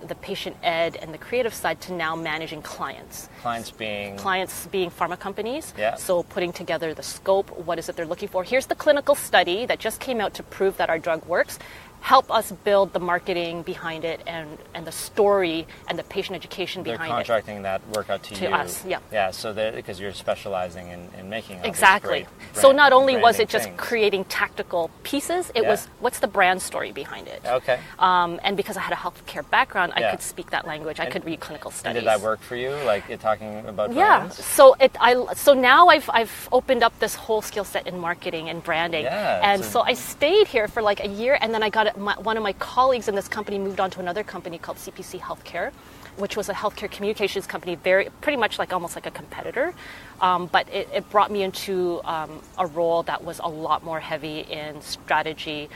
the patient ed and the creative side to now managing clients. Clients being pharma companies. Yeah. So putting together the scope, what is it they're looking for? Here's the clinical study that just came out to prove that our drug works. Help us build the marketing behind it and the story and the patient education behind it. They're contracting that work out to you. To us, yeah. Yeah, so because you're specializing in making all exactly. So not only was it just creating tactical pieces, it was what's the brand story behind it. Okay. And because I had a healthcare background, I could speak that language. I could read clinical studies. And did that work for you? Like you're talking about brands? Yeah. So now I've opened up this whole skill set in marketing and branding. Yeah. And so I stayed here for like a year, and then I got one of my colleagues in this company moved on to another company called CPC Healthcare, which was a healthcare communications company, pretty much like almost like a competitor. But it brought me into a role that was a lot more heavy in strategy.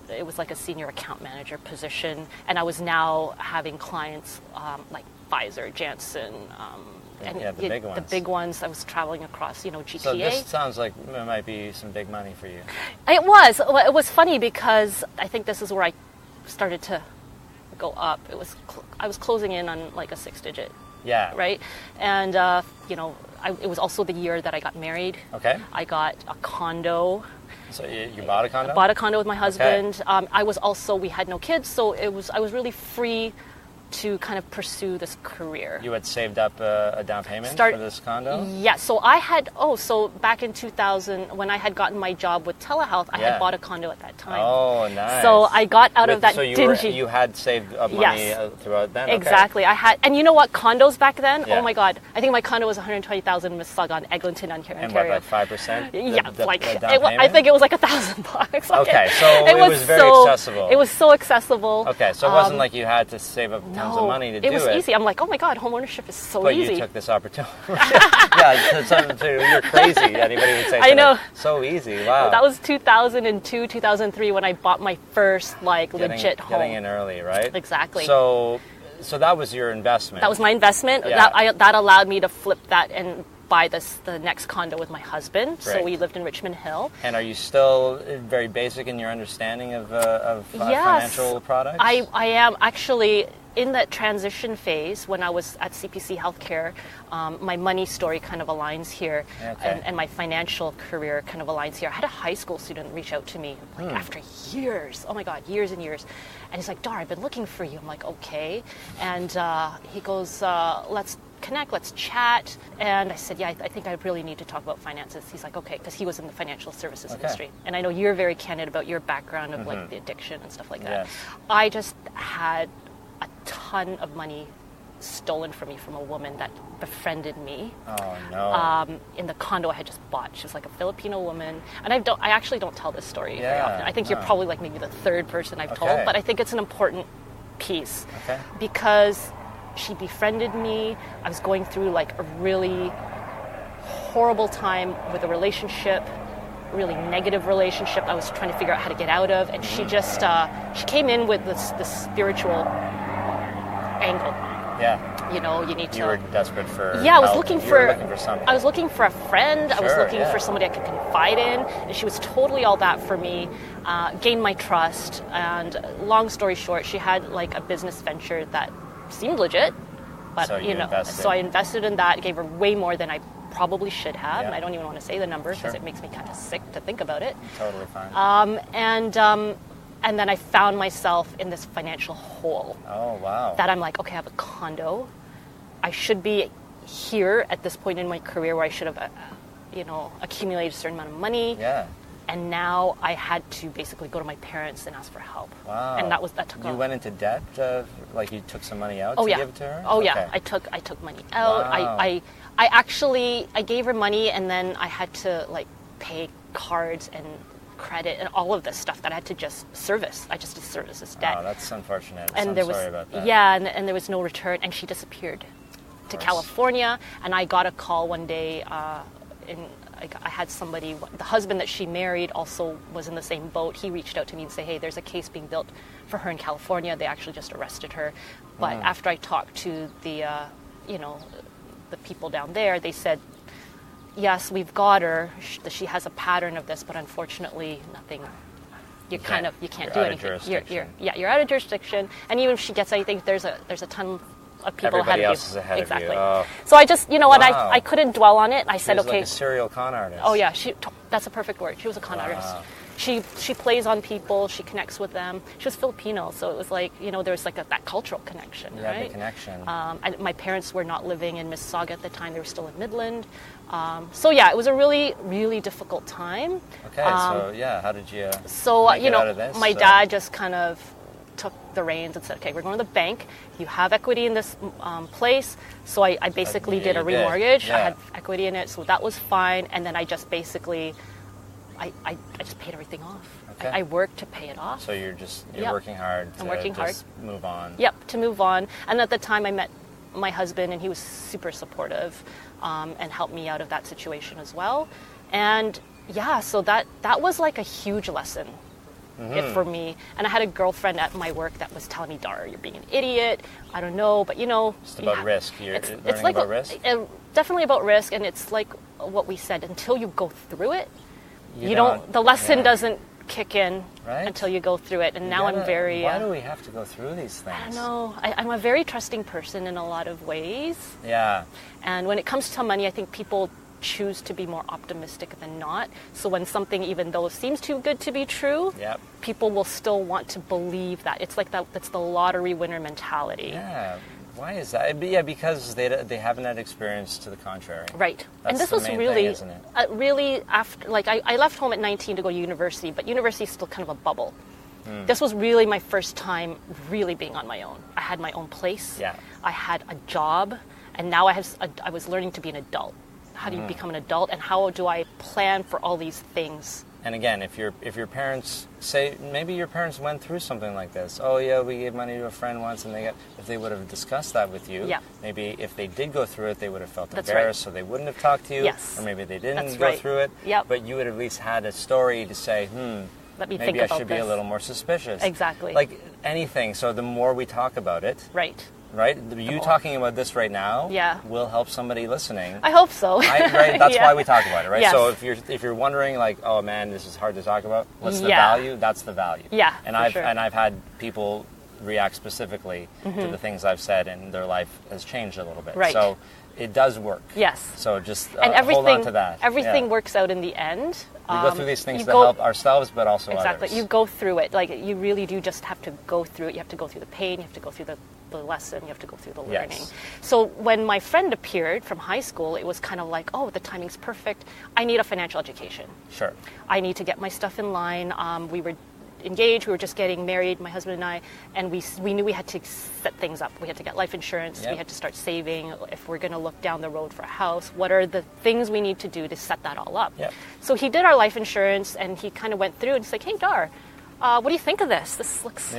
It was like a senior account manager position, and I was now having clients like Pfizer, Janssen, and the big ones. The big ones. I was traveling across, GTA. So this sounds like it might be some big money for you. It was. It was funny because I think this is where I started to go up. I was closing in on like a 6-digit. Yeah. Right. And it was also the year that I got married. Okay. I got a condo. So you bought a condo? I bought a condo with my husband. Okay. We had no kids, so I was really free to kind of pursue this career. You had saved up a down payment for this condo? Yeah, so I had, so back in 2000, when I had gotten my job with telehealth, I had bought a condo at that time. Oh, nice. So I got out of that dingy... So you had saved up money throughout then? Exactly. Okay. I had, and you know what, condos back then, oh my God, I think my condo was $120,000 in Mississauga, Eglinton, Ontario. And what, like 5%? I think it was like $1,000. Okay, so it was very accessible. It was so accessible. Okay, so it wasn't like you had to save up tons of money to do it. It was easy. I'm like, oh my God, home ownership is so easy. But you took this opportunity. You're crazy. Anybody would say I know. So easy. Wow. That was 2002, 2003 when I bought my first legit home. Getting in early, right? Exactly. So that was your investment. That was my investment. Yeah. That allowed me to flip that and buy the next condo with my husband. Great. So we lived in Richmond Hill. And are you still very basic in your understanding of financial products? I am actually. In that transition phase, when I was at CPC Healthcare, my money story kind of aligns here, and my financial career kind of aligns here. I had a high school student reach out to me after years, oh my God, years and years. And he's like, Dar, I've been looking for you. I'm like, okay. And he goes, let's connect, let's chat. And I said, yeah, I think I really need to talk about finances. He's like, okay, because he was in the financial services industry. And I know you're very candid about your background of like the addiction and stuff like that. Yes. I just had a ton of money stolen from me from a woman that befriended me. Oh no! In the condo I had just bought. She was like a Filipino woman, and I actually don't tell this story very often. I think you're probably like maybe the third person I've told, but I think it's an important piece because she befriended me. I was going through like a really horrible time with a relationship. Really negative relationship I was trying to figure out how to get out of, and she just she came in with this spiritual angle. Yeah. You need to. You were desperate for. Yeah, I was looking for something. I was looking for a friend. I was looking for somebody I could confide in, and she was totally all that for me. Gained my trust, and long story short, she had like a business venture that seemed legit, but so I invested in that. Gave her way more than I probably should have. And I don't even want to say the number because it makes me kind of sick to think about it. Totally fine. And then I found myself in this financial hole. Oh, wow. That I'm like, okay, I have a condo. I should be here at this point in my career where I should have, accumulated a certain amount of money. Yeah. And now I had to basically go to my parents and ask for help. Wow. And that took. You went into debt, like you took some money out to give to her. Oh yeah, I took money out. Wow. I gave her money, and then I had to like pay cards and credit and all of this stuff that I had to just service. I just service this debt. Oh, that's unfortunate. And sorry about that. Yeah, and there was no return, and she disappeared to California. And I got a call one day. I had somebody, the husband that she married also was in the same boat. He reached out to me and said, hey, there's a case being built for her in California. They actually just arrested her. But after I talked to the people down there, they said, yes, we've got her. She has a pattern of this, but unfortunately, nothing. You can't do anything. You're out of jurisdiction. And even if she gets anything, there's a ton of people Everybody ahead of else you. Is ahead exactly. Of you. Oh. So I just, what, I couldn't dwell on it. I said, okay. Like a serial con artist. Oh yeah, that's a perfect word. She was a con artist. She plays on people. She connects with them. She was Filipino, so it was like, there was like that cultural connection, right? The connection. My parents were not living in Mississauga at the time. They were still in Midland. So yeah, it was a really, really difficult time. Okay, so yeah, how did you get out of this? My dad just kind of took the reins and said, okay, we're going to the bank. You have equity in this place. So I basically did a remortgage. Yeah. I had equity in it, so that was fine. And then I just basically, I just paid everything off. Okay. I worked to pay it off. So you're working hard to move on. Yep, to move on. And at the time I met my husband, and he was super supportive and helped me out of that situation as well. And yeah, so that was like a huge lesson for me. And I had a girlfriend at my work that was telling me, Dar, you're being an idiot. I don't know, but It's about risk. It's like about risk? Definitely about risk, and it's like what we said, until you go through it, the lesson doesn't kick in until you go through it. And now I'm very... Why do we have to go through these things? I don't know. I'm a very trusting person in a lot of ways. Yeah. And when it comes to money, I think people choose to be more optimistic than not. So when something, even though seems too good to be true, people will still want to believe that. It's like that's the lottery winner mentality. Yeah. Why is that? Yeah, because they haven't had experience to the contrary. Right. That's and this the was main really, thing, isn't it? Really after, like I left home at 19 to go to university, but university is still kind of a bubble. This was really my first time really being on my own. I had my own place. Yeah. I had a job, and now I was learning to be an adult. How do you become an adult, and how do I plan for all these things? And again, if your parents say, maybe your parents went through something like this. Oh yeah, we gave money to a friend once, and if they would have discussed that with you, maybe if they did go through it, they would have felt embarrassed, so they wouldn't have talked to you. Yes. Or maybe they didn't go through it. Yep. But you would have at least had a story to say, let me maybe think about I should be a little more suspicious. Exactly. Like anything. So the more we talk about it. Right. Right? You talking about this right now will help somebody listening. I hope so. Right? That's why we talk about it, right? Yes. So if you're wondering, like, oh man, this is hard to talk about, what's the value? That's the value. Yeah, and I've had people react specifically to the things I've said, and their life has changed a little bit. Right. So it does work. Yes. So just hold on to that. Everything works out in the end. We go through these things to help ourselves, but also exactly. others. You go through it. Like, you really do just have to go through it. You have to go through the pain. You have to go through the lesson. You have to go through the learning. Yes. So when my friend appeared from high school, it was kind of like, oh, the timing's perfect. I need a financial education. Sure. I need to get my stuff in line. We were engaged. We were just getting married, my husband and I, and we knew we had to set things up. We had to get life insurance. Yep. We had to start saving. If we're going to look down the road for a house, what are the things we need to do to set that all up? Yep. So he did our life insurance, and he kind of went through and he's like, hey, Dar, what do you think of this? This looks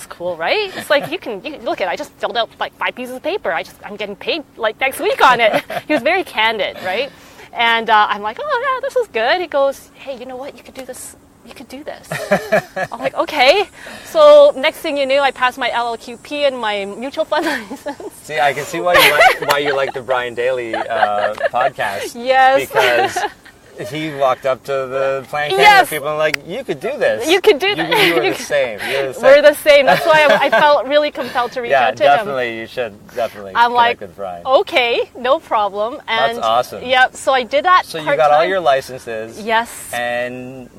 cool, right? It's like, you can look at it. I just filled out like 5 pieces of paper. I'm getting paid like next week on it. He was very candid, right? And I'm like, oh yeah, this is good. He goes, hey, you know what? You could do this. You could do this. I'm like, okay. So next thing you knew, I passed my LLQP and my mutual fund license. See, I can see why you like the Brian Daly podcast. Yes. Because he walked up to the Planned Canada people and like, you could do this. You could do that. You were the same. We're the same. That's why I felt really compelled to reach out to him. Yeah, definitely. You should definitely connect with Brian. Okay, no problem. And that's awesome. Yeah, so I did that. So you got all your licenses. Yes. And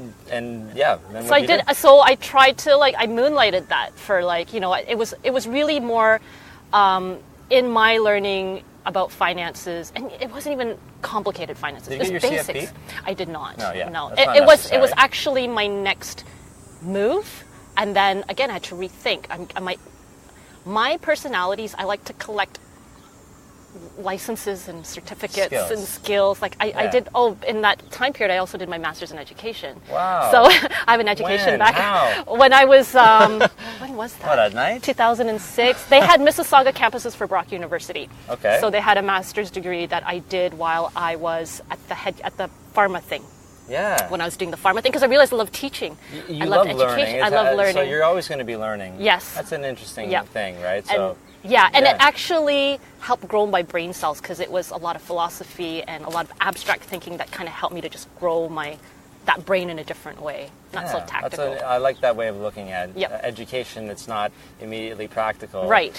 yeah. Then so I did. So I tried to I moonlighted that for it was really more in my learning about finances, and it wasn't even complicated finances. Did you it was get your basics. CFP? I did not. No, yeah. No. It was actually my next move, and then again I had to rethink. My personalities, I like to collect licenses and certificates and skills. Like I did, in that time period, I also did my master's in education. Wow. So I have an education when I was, when was that? What, at night? 2006. They had Mississauga campuses for Brock University. Okay. So they had a master's degree that I did while I was at the pharma thing. Yeah. When I was doing the pharma thing, because I realized I love teaching. I love education. I love learning. So you're always going to be learning. Yes. That's an interesting thing, right? So. And it actually helped grow my brain cells because it was a lot of philosophy and a lot of abstract thinking that kind of helped me to just grow that brain in a different way, not so tactical. I like that way of looking at education that's not immediately practical. Right.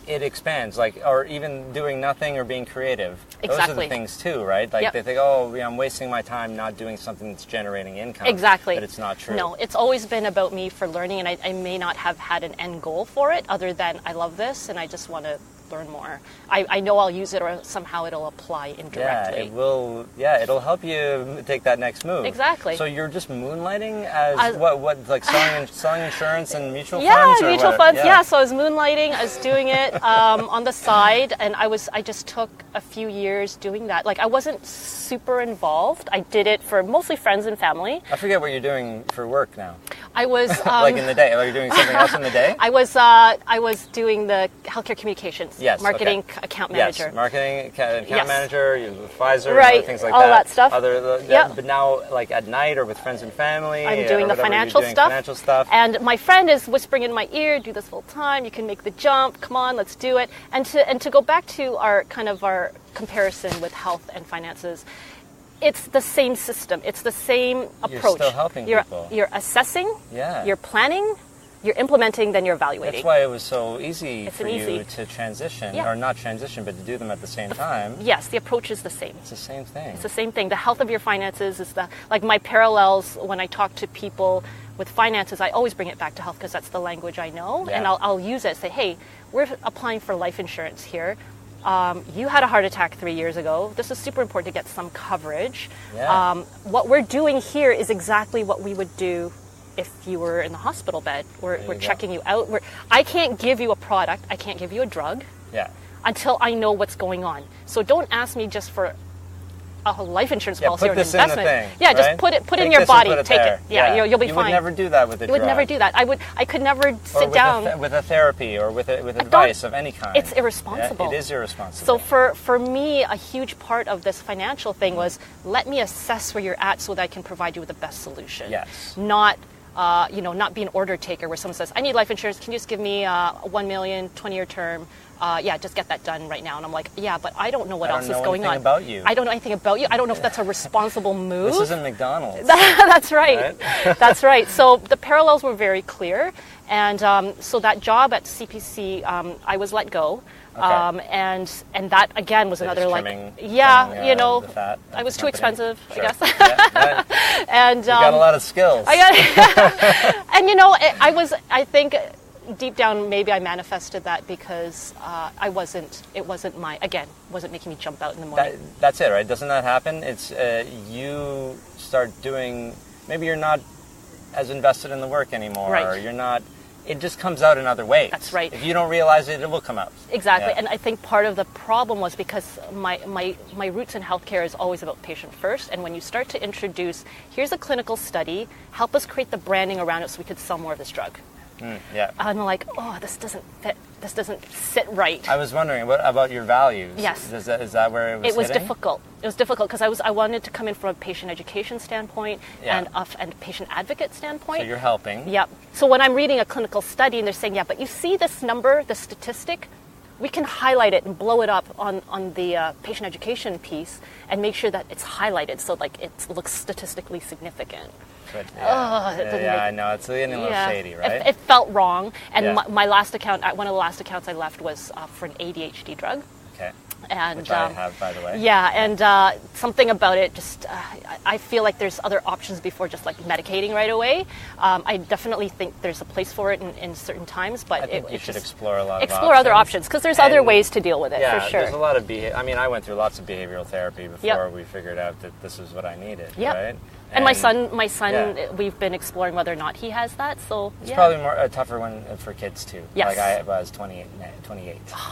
It expands, or even doing nothing or being creative. Exactly. Those are the things too, right? Like they think, I'm wasting my time not doing something that's generating income. Exactly. But it's not true. No, it's always been about me for learning, and I may not have had an end goal for it other than I love this and I just want to learn more. I know I'll use it or somehow it'll apply indirectly. Yeah, it will. Yeah, it'll help you take that next move. Exactly. So you're just moonlighting as what like selling insurance and mutual funds? Yeah, mutual funds. Yeah, so I was moonlighting. I was doing it on the side, and I just took a few years doing that. Like I wasn't super involved. I did it for mostly friends and family. I forget what you're doing for work now. I was like in the day. Are you doing something else in the day? I was doing the healthcare communications. Yes, marketing account manager. Yes, marketing account manager, Pfizer, right, things like all that stuff. But now, like at night or with friends and family, I'm doing the financial stuff. And my friend is whispering in my ear, "Do this full time. You can make the jump. Come on, let's do it." And to go back to our comparison with health and finances. It's the same system. It's the same approach. You're still helping people. You're assessing. Yeah. You're planning. You're implementing, then you're evaluating. That's why it was so easy for you to transition, or not transition, but to do them at the same time. Yes, the approach is the same. It's the same thing. It's the same thing. The health of your finances is my parallels when I talk to people with finances, I always bring it back to health because that's the language I know. Yeah. And I'll use it, say, hey, we're applying for life insurance here. You had a heart attack 3 years ago. This is super important to get some coverage. Yeah. What we're doing here is exactly what we would do if you were in the hospital bed. We're checking you out. I can't give you a product. I can't give you a drug until I know what's going on. So don't ask me just for a life insurance policy or an investment. Just put in your body. Take it. You'll be fine. You would never do that with a drug. You would never do that. I could never sit down with a therapy or with advice of any kind. It's irresponsible. It is irresponsible. So for me, a huge part of this financial thing was let me assess where you're at so that I can provide you with the best solution. Yes. Not be an order taker where someone says, I need life insurance. Can you just give me $1 million, 20-year term? Just get that done right now. And I'm like, but I don't know what else is going on. About you. I don't know anything about you. I don't know if that's a responsible move. This isn't McDonald's. That's right. That's right. So the parallels were very clear. And so that job at CPC, I was let go. Okay. And that again was another trimming, the fat I was too expensive, sure. I guess. And you got a lot of skills. And I think deep down maybe I manifested that because it wasn't making me jump out in the morning. That's it, right? Doesn't that happen? It's you start doing, maybe you're not as invested in the work anymore, right. Or you're not. It just comes out in other ways. That's right. If you don't realize it, it will come out. Exactly. Yeah. And I think part of the problem was because my roots in healthcare is always about patient first. And when you start to introduce, here's a clinical study, help us create the branding around it so we could sell more of this drug. Yeah. I'm like, this doesn't fit. This doesn't sit right. I was wondering, what about your values? Yes. Is that where it was? It was difficult. It was difficult because I wanted to come in from a patient education standpoint and patient advocate standpoint. So you're helping. Yep. So when I'm reading a clinical study and they're saying, but you see this number, the statistic, we can highlight it and blow it up on the patient education piece and make sure that it's highlighted so it looks statistically significant. But, I know. It's a little shady, right? It felt wrong. And my last account, one of the last accounts I left was for an ADHD drug. Okay. And, which I have, by the way. Yeah, and something about it just, I feel like there's other options before just like medicating right away. I definitely think there's a place for it in certain times, but I think you should explore a lot of other options, because there's other ways to deal with it, for sure. There's a lot of I went through lots of behavioral therapy before we figured out that this is what I needed, right? And my son, we've been exploring whether or not he has that. So it's probably a tougher one for kids too. Yes. Like I was 28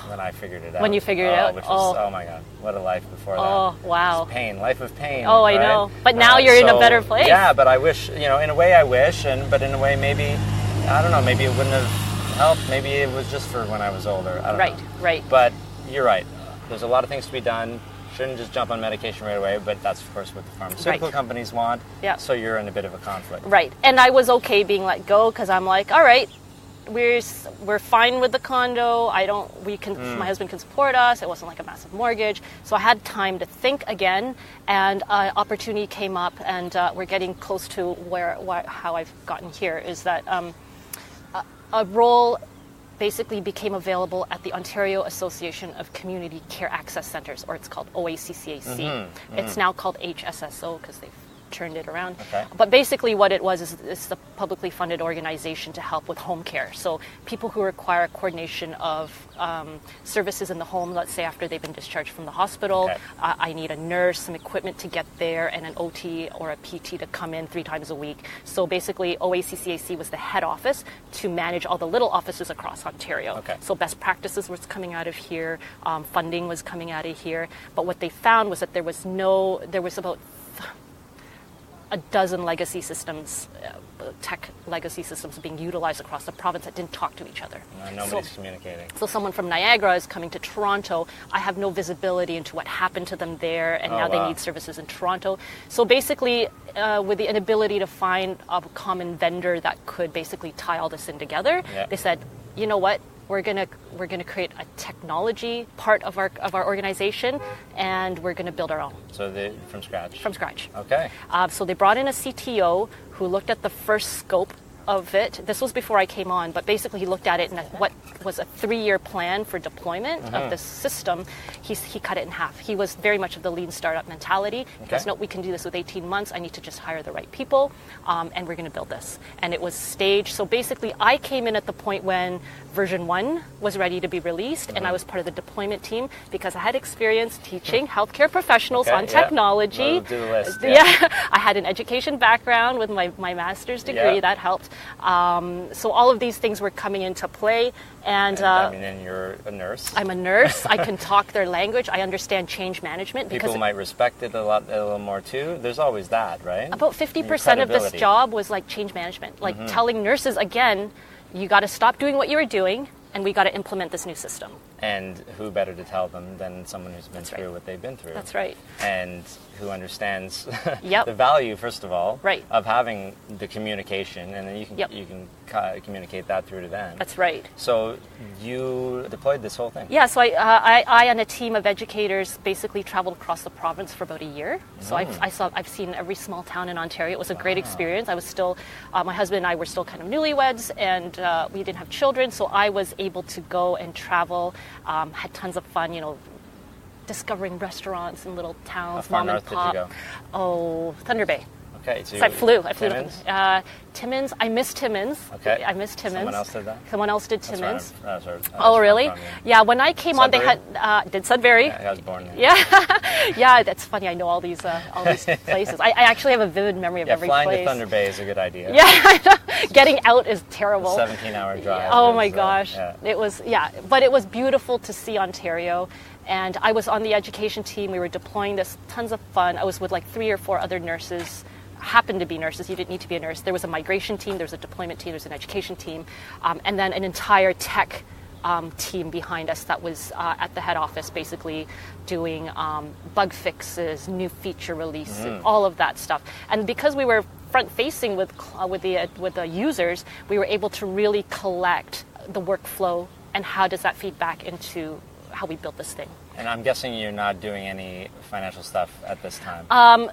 when I figured it out. When you figured it out, which was, oh my God, what a life before that. Oh wow, pain, life of pain. Oh, I know. But now you're in a better place. Yeah, but I wish, in a way I wish, but in a way maybe, I don't know, maybe it wouldn't have helped. Maybe it was just for when I was older. I don't know. Right. But you're right. There's a lot of things to be done. Shouldn't just jump on medication right away, but that's of course what the pharmaceutical companies want. Yeah. So you're in a bit of a conflict. Right. And I was okay being let go, because I'm like, all right, we're fine with the condo. My husband can support us. It wasn't like a massive mortgage. So I had time to think again, and an opportunity came up, and we're getting close to how I've gotten here, is that a role basically became available at the Ontario Association of Community Care Access Centres, or it's called OACCAC. It's now called HSSO because they've turned it around. Okay. But basically what it was is it's a publicly funded organization to help with home care. So people who require coordination of services in the home, let's say after they've been discharged from the hospital, I need a nurse, some equipment to get there, and an OT or a PT to come in 3 times a week. So basically OACCAC was the head office to manage all the little offices across Ontario. Okay. So best practices was coming out of here, funding was coming out of here. But what they found was that there was about a dozen legacy systems, tech legacy systems being utilized across the province that didn't talk to each other. Nobody's communicating. So someone from Niagara is coming to Toronto. I have no visibility into what happened to them there, and now they need services in Toronto. So basically, with the inability to find a common vendor that could basically tie all this in together, they said, you know what? We're gonna create a technology part of our organization, and we're gonna build our own. So from scratch. From scratch. Okay. So they brought in a CTO who looked at the first scope of it. This was before I came on, but basically he looked at it, and what was a 3-year plan for deployment of this system, he cut it in half. He was very much of the lean startup mentality. He goes, no, we can do this with 18 months. I need to just hire the right people, and we're going to build this. And it was staged. So basically I came in at the point when version 1 was ready to be released, and I was part of the deployment team because I had experience teaching healthcare professionals on technology. Do the list. I had an education background with my master's degree. That helped. So all of these things were coming into play. And then you're a nurse. I'm a nurse. I can talk their language. I understand change management. People might respect it a little more too. There's always that, right? About 50% of this job was like change management, like telling nurses again, you got to stop doing what you were doing, and we got to implement this new system. And who better to tell them than someone who's been through what they've been through? That's right. And who understands the value, first of all, of having the communication, and then you can communicate that through to them. That's right. So you deployed this whole thing? Yeah, so I and a team of educators basically traveled across the province for about a year. So I've seen every small town in Ontario. It was a great experience. I was still, my husband and I were still kind of newlyweds, and we didn't have children, so I was able to go and travel, had tons of fun, discovering restaurants in little towns, mom and pop. How far north did you go? Oh, Thunder Bay. Okay, so I flew. Timmins? Timmins. I miss Timmins. Okay. I miss Timmins. Someone else did that? Someone else did Timmins. Oh, really? Yeah, when I came on, they had did Sudbury. Yeah, I was born there. Yeah, that's funny. I know all these places. I actually have a vivid memory of every place. Flying to Thunder Bay is a good idea. Yeah, getting out is terrible. The 17-hour drive. Oh my gosh, it was but it was beautiful to see Ontario. And I was on the education team. We were deploying this, tons of fun. I was with like 3 or 4 other nurses. Happened to be nurses. You didn't need to be a nurse. There was a migration team, there was a deployment team, there was an education team, and then an entire tech team behind us that was at the head office, basically doing bug fixes, new feature releases, all of that stuff. And because we were front-facing with the users, we were able to really collect the workflow and how does that feed back into how we built this thing. And I'm guessing you're not doing any financial stuff at this time. Yeah.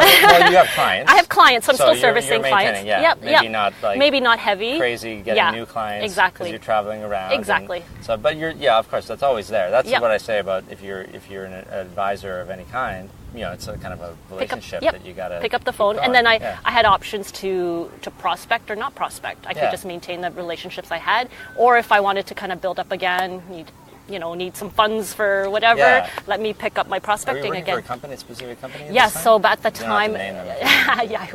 Well, you have clients. I have clients, so I'm still servicing you're clients. Maybe not heavy. Crazy getting new clients. Exactly. Because you're traveling around. Exactly. But of course, that's always there. That's what I say about if you're an advisor of any kind. it's a kind of a relationship that you got to pick up the phone. And then I had options to prospect or not prospect. I could just maintain the relationships I had, or if I wanted to kind of build up again, need some funds for whatever, let me pick up my prospecting again. again. For a company, specific company? Yes, so at the time, yeah,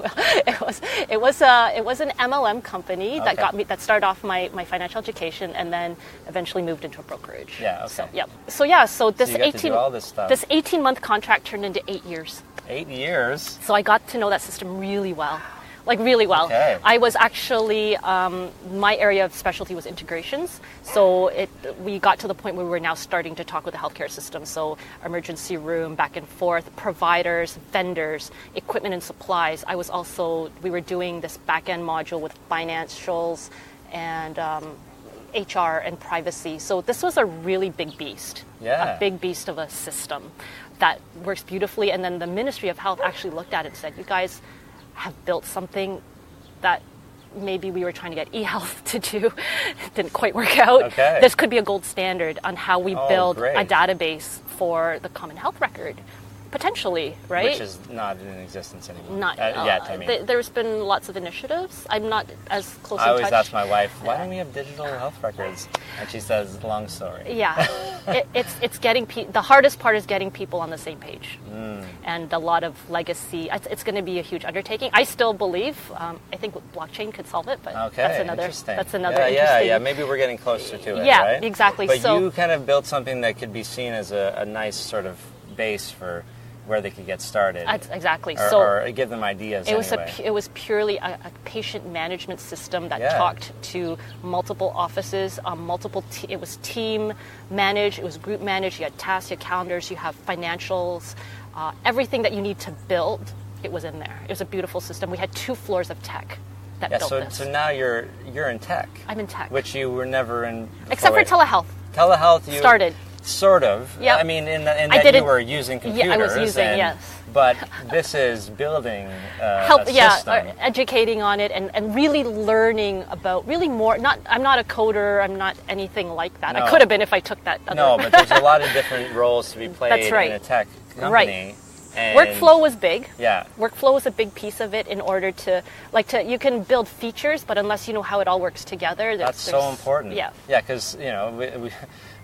it was an MLM company that started off my financial education and then eventually moved into a brokerage. Yeah, okay. So this you got to do all this stuff. This 18-month contract turned into 8 years. 8 years? So I got to know that system really well. Really well. Okay. I was actually, my area of specialty was integrations. So we got to the point where we were now starting to talk with the healthcare system. So emergency room, back and forth, providers, vendors, equipment and supplies. We were doing this back-end module with financials and HR and privacy. So this was a really big beast. Yeah. A big beast of a system that works beautifully. And then the Ministry of Health actually looked at it and said, you guys have built something that maybe we were trying to get eHealth to do. It didn't quite work out. Okay. This could be a gold standard on how we build great. a database for the common health record. Potentially, right? Which is not in existence anymore. Not yet, I mean. There's been lots of initiatives. I'm not as close in touch. I always ask my wife, why don't we have digital health records? And she says, long story. Yeah. It's getting the hardest part is getting people on the same page. And a lot of legacy. It's going to be a huge undertaking. I still believe, I think blockchain could solve it, but that's another interesting. Yeah, maybe we're getting closer to it, right? Exactly. But you kind of built something that could be seen as a nice sort of base for where they could get started. Exactly. Or give them ideas. It was purely a patient management system that talked to multiple offices, it was team managed, it was group managed, you had tasks, you had calendars, you have financials, everything that you need to build, it was in there. It was a beautiful system. We had 2 floors of tech that built this. So now you're in tech. I'm in tech. Which you were never in before. Except for telehealth. Telehealth you started. Sort of. Yep. I mean, in that you were using computers. Yeah, I was using, yes. But this is building a system. Educating on it and really learning about more. I'm not a coder. I'm not anything like that. No. I could have been if I took that. No, but there's a lot of different roles to be played in a tech company. Right. And workflow was big. Yeah. Workflow was a big piece of it in order to you can build features, but unless you know how it all works together, that's so important. Yeah. Yeah, because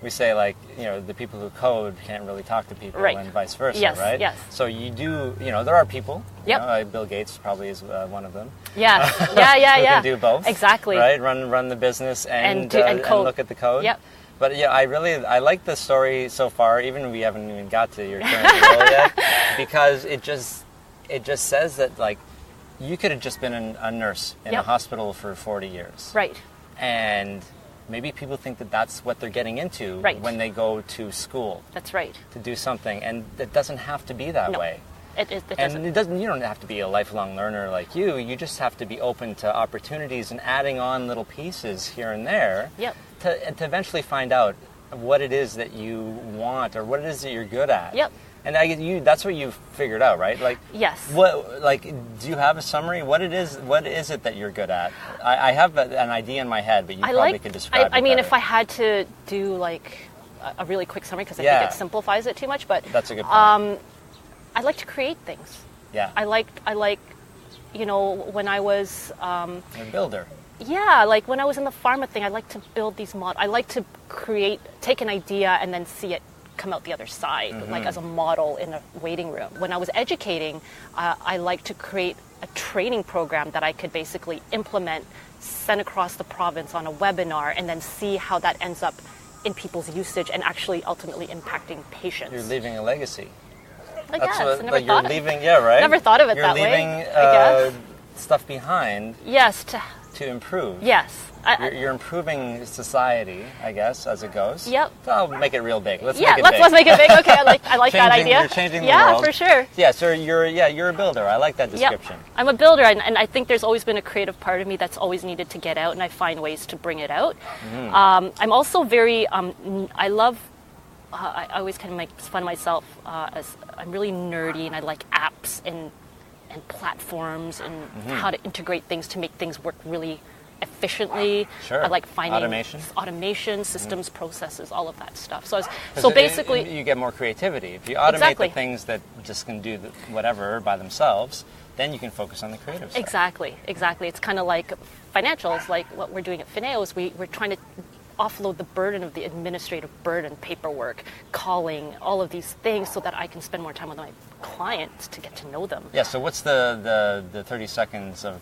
we say the people who code can't really talk to people and vice versa, right? Yes. So you do, there are people. Yep. Bill Gates probably is one of them. Yes. Who can do both. Exactly. Right. Run the business and look at the code. Yep. But I like the story so far. Even we haven't even got to your current role yet, because it just says that you could have just been a nurse in a hospital for 40 years, right? And maybe people think that that's what they're getting into when they go to school. That's right. To do something, and it doesn't have to be that way. It doesn't. You don't have to be a lifelong learner like you. You just have to be open to opportunities and adding on little pieces here and there. Yep. To eventually find out what it is that you want or what it is that you're good at. Yep. And that's what you've figured out, right? Yes. Do you have a summary? What is it that you're good at? I have an idea in my head, but you probably could describe it I mean, better. if I had to do a really quick summary, because I think it simplifies it too much, but that's a good point. I like to create things. Yeah. I like when I was a builder. Yeah, when I was in the pharma thing, I like to build these models. I like to take an idea and then see it come out the other side, as a model in a waiting room. When I was educating, I like to create a training program that I could basically implement, send across the province on a webinar, and then see how that ends up in people's usage and actually ultimately impacting patients. You're leaving a legacy. I guess. Never thought of it that way. You're leaving stuff behind. Yes, to improve. Yes. You're improving society, I guess, as it goes. Yep. I'll make it real big. Let's make it big. Okay, I like that idea. You're changing the Yeah, world. for sure. Yeah, so you're a builder. I like that description. Yep. I'm a builder, and I think there's always been a creative part of me that's always needed to get out, and I find ways to bring it out. I'm also very, I love, I always kind of make fun of myself as I'm really nerdy, and I like apps and platforms and how to integrate things to make things work really efficiently, sure. like finding automation, systems, processes, all of that stuff. So basically, you get more creativity if you automate the things that just can do whatever by themselves. Then you can focus on the creative stuff. Exactly. It's kind of like financials, like what we're doing at Fineo is we're trying to offload the burden of the administrative burden, paperwork, calling, all of these things so that I can spend more time with my clients to get to know them. Yeah, so what's the 30 seconds of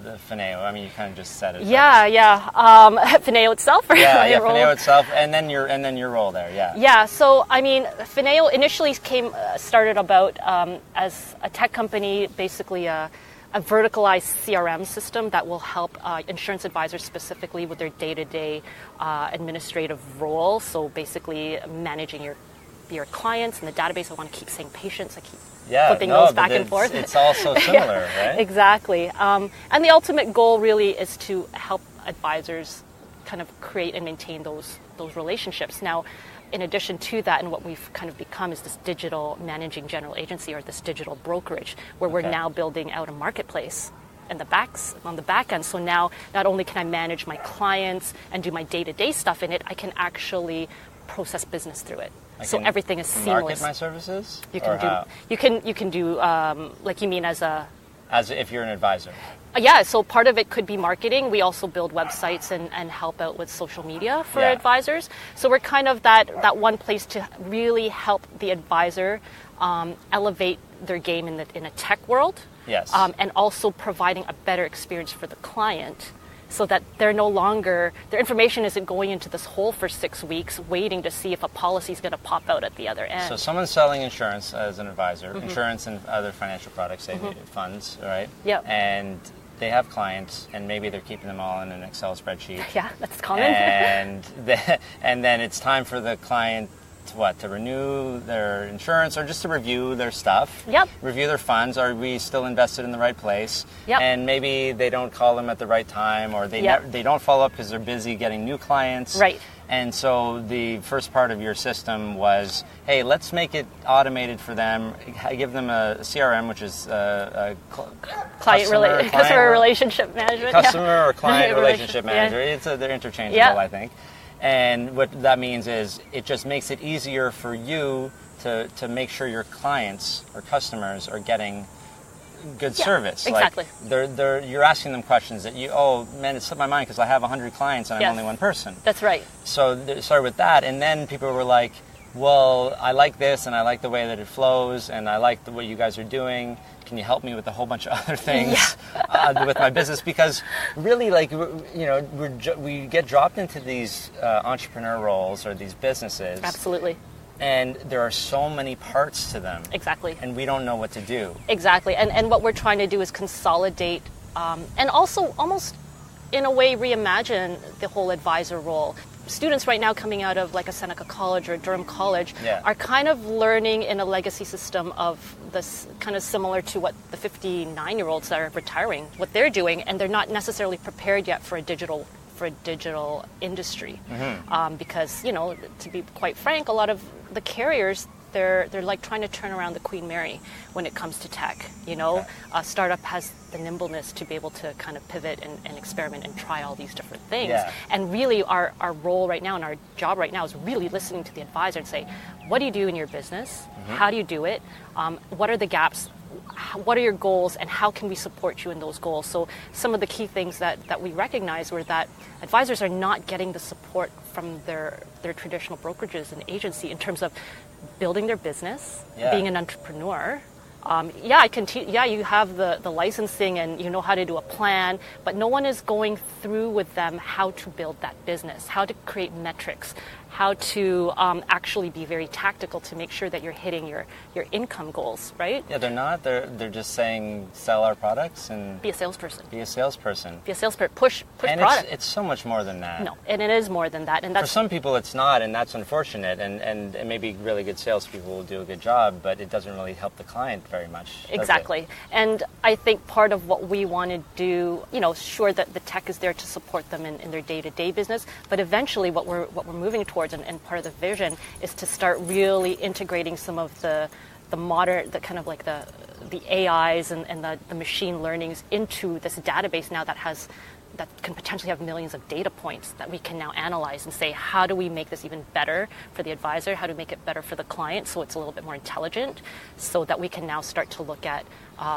the Fineo? I mean, you kind of just said it. Fineo itself? Fineo itself, and then your role there, Yeah, so I mean, Fineo initially started about as a tech company, basically a verticalized CRM system that will help insurance advisors specifically with their day-to-day administrative role. So basically managing your clients and the database. I want to keep saying patients. I keep flipping those back and forth. It's all so similar, right? Exactly. And the ultimate goal really is to help advisors kind of create and maintain those relationships. Now, in addition to that, and what we've kind of become is this digital managing general agency or this digital brokerage where we're now building out a marketplace on the back end. So now not only can I manage my clients and do my day-to-day stuff in it, I can actually process business through it. So everything is seamless. Market my services? You can do like you mean as if you're an advisor. Yeah, so part of it could be marketing. We also build websites and help out with social media for advisors. So we're kind of that one place to really help the advisor elevate their game in a tech world. Yes. And also providing a better experience for the client so that they're no longer, their information isn't going into this hole for 6 weeks waiting to see if a policy is going to pop out at the other end. So someone's selling insurance as an advisor, insurance and other financial products, say funds, right? Yep. And they have clients, and maybe they're keeping them all in an Excel spreadsheet. Yeah, that's common. And then it's time for the client to renew their insurance or just to review their stuff. Yep. Review their funds. Are we still invested in the right place? Yep. And maybe they don't call them at the right time, or they don't follow up because they're busy getting new clients. Right. And so the first part of your system was, hey, let's make it automated for them. Give them a CRM, which is customer relationship management. Customer or client relationship manager. They're interchangeable, I think. And what that means is it just makes it easier for you to make sure your clients or customers are getting good service. Exactly. Like you're asking them questions that it slipped my mind because I have 100 clients and I'm only one person. That's right. So they started with that, and then people were like, well, I like this and I like the way that it flows and I like what you guys are doing. Can you help me with a whole bunch of other things with my business? Because really, like, we get dropped into these entrepreneur roles or these businesses. Absolutely. And there are so many parts to them. Exactly. And we don't know what to do. Exactly. And what we're trying to do is consolidate and also almost in a way reimagine the whole advisor role. Students right now coming out of like a Seneca College or a Durham College are kind of learning in a legacy system of this, kind of similar to what the 59-year-olds that are retiring, what they're doing, and they're not necessarily prepared yet for a digital industry. Because, to be quite frank, a lot of the carriers, they're like trying to turn around the Queen Mary when it comes to tech. A startup has the nimbleness to be able to kind of pivot and experiment and try all these different things. And really our role right now and our job right now is really listening to the advisor and say, what do you do in your business? How do you do it? What are the gaps? What are your goals, and how can we support you in those goals? So some of the key things that we recognize were that advisors are not getting the support from their traditional brokerages and agency in terms of building their business, being an entrepreneur. You have the licensing and you know how to do a plan, but no one is going through with them how to build that business, how to create metrics, how to actually be very tactical to make sure that you're hitting your income goals, right? Yeah, they're not. They're just saying sell our products and be a salesperson. Push and product. It's so much more than that. No, and it is more than that. And that's, for some people it's not, and that's unfortunate. And maybe really good salespeople will do a good job, but it doesn't really help the client very much. Exactly. And I think part of what we want to do, sure that the tech is there to support them in their day-to-day business, but eventually what we're moving towards and part of the vision is to start really integrating some of the modern, the kind of like the AIs and the machine learnings into this database now that has that can potentially have millions of data points that we can now analyze and say, how do we make this even better for the advisor? How do we make it better for the client so it's a little bit more intelligent, so that we can now start to look at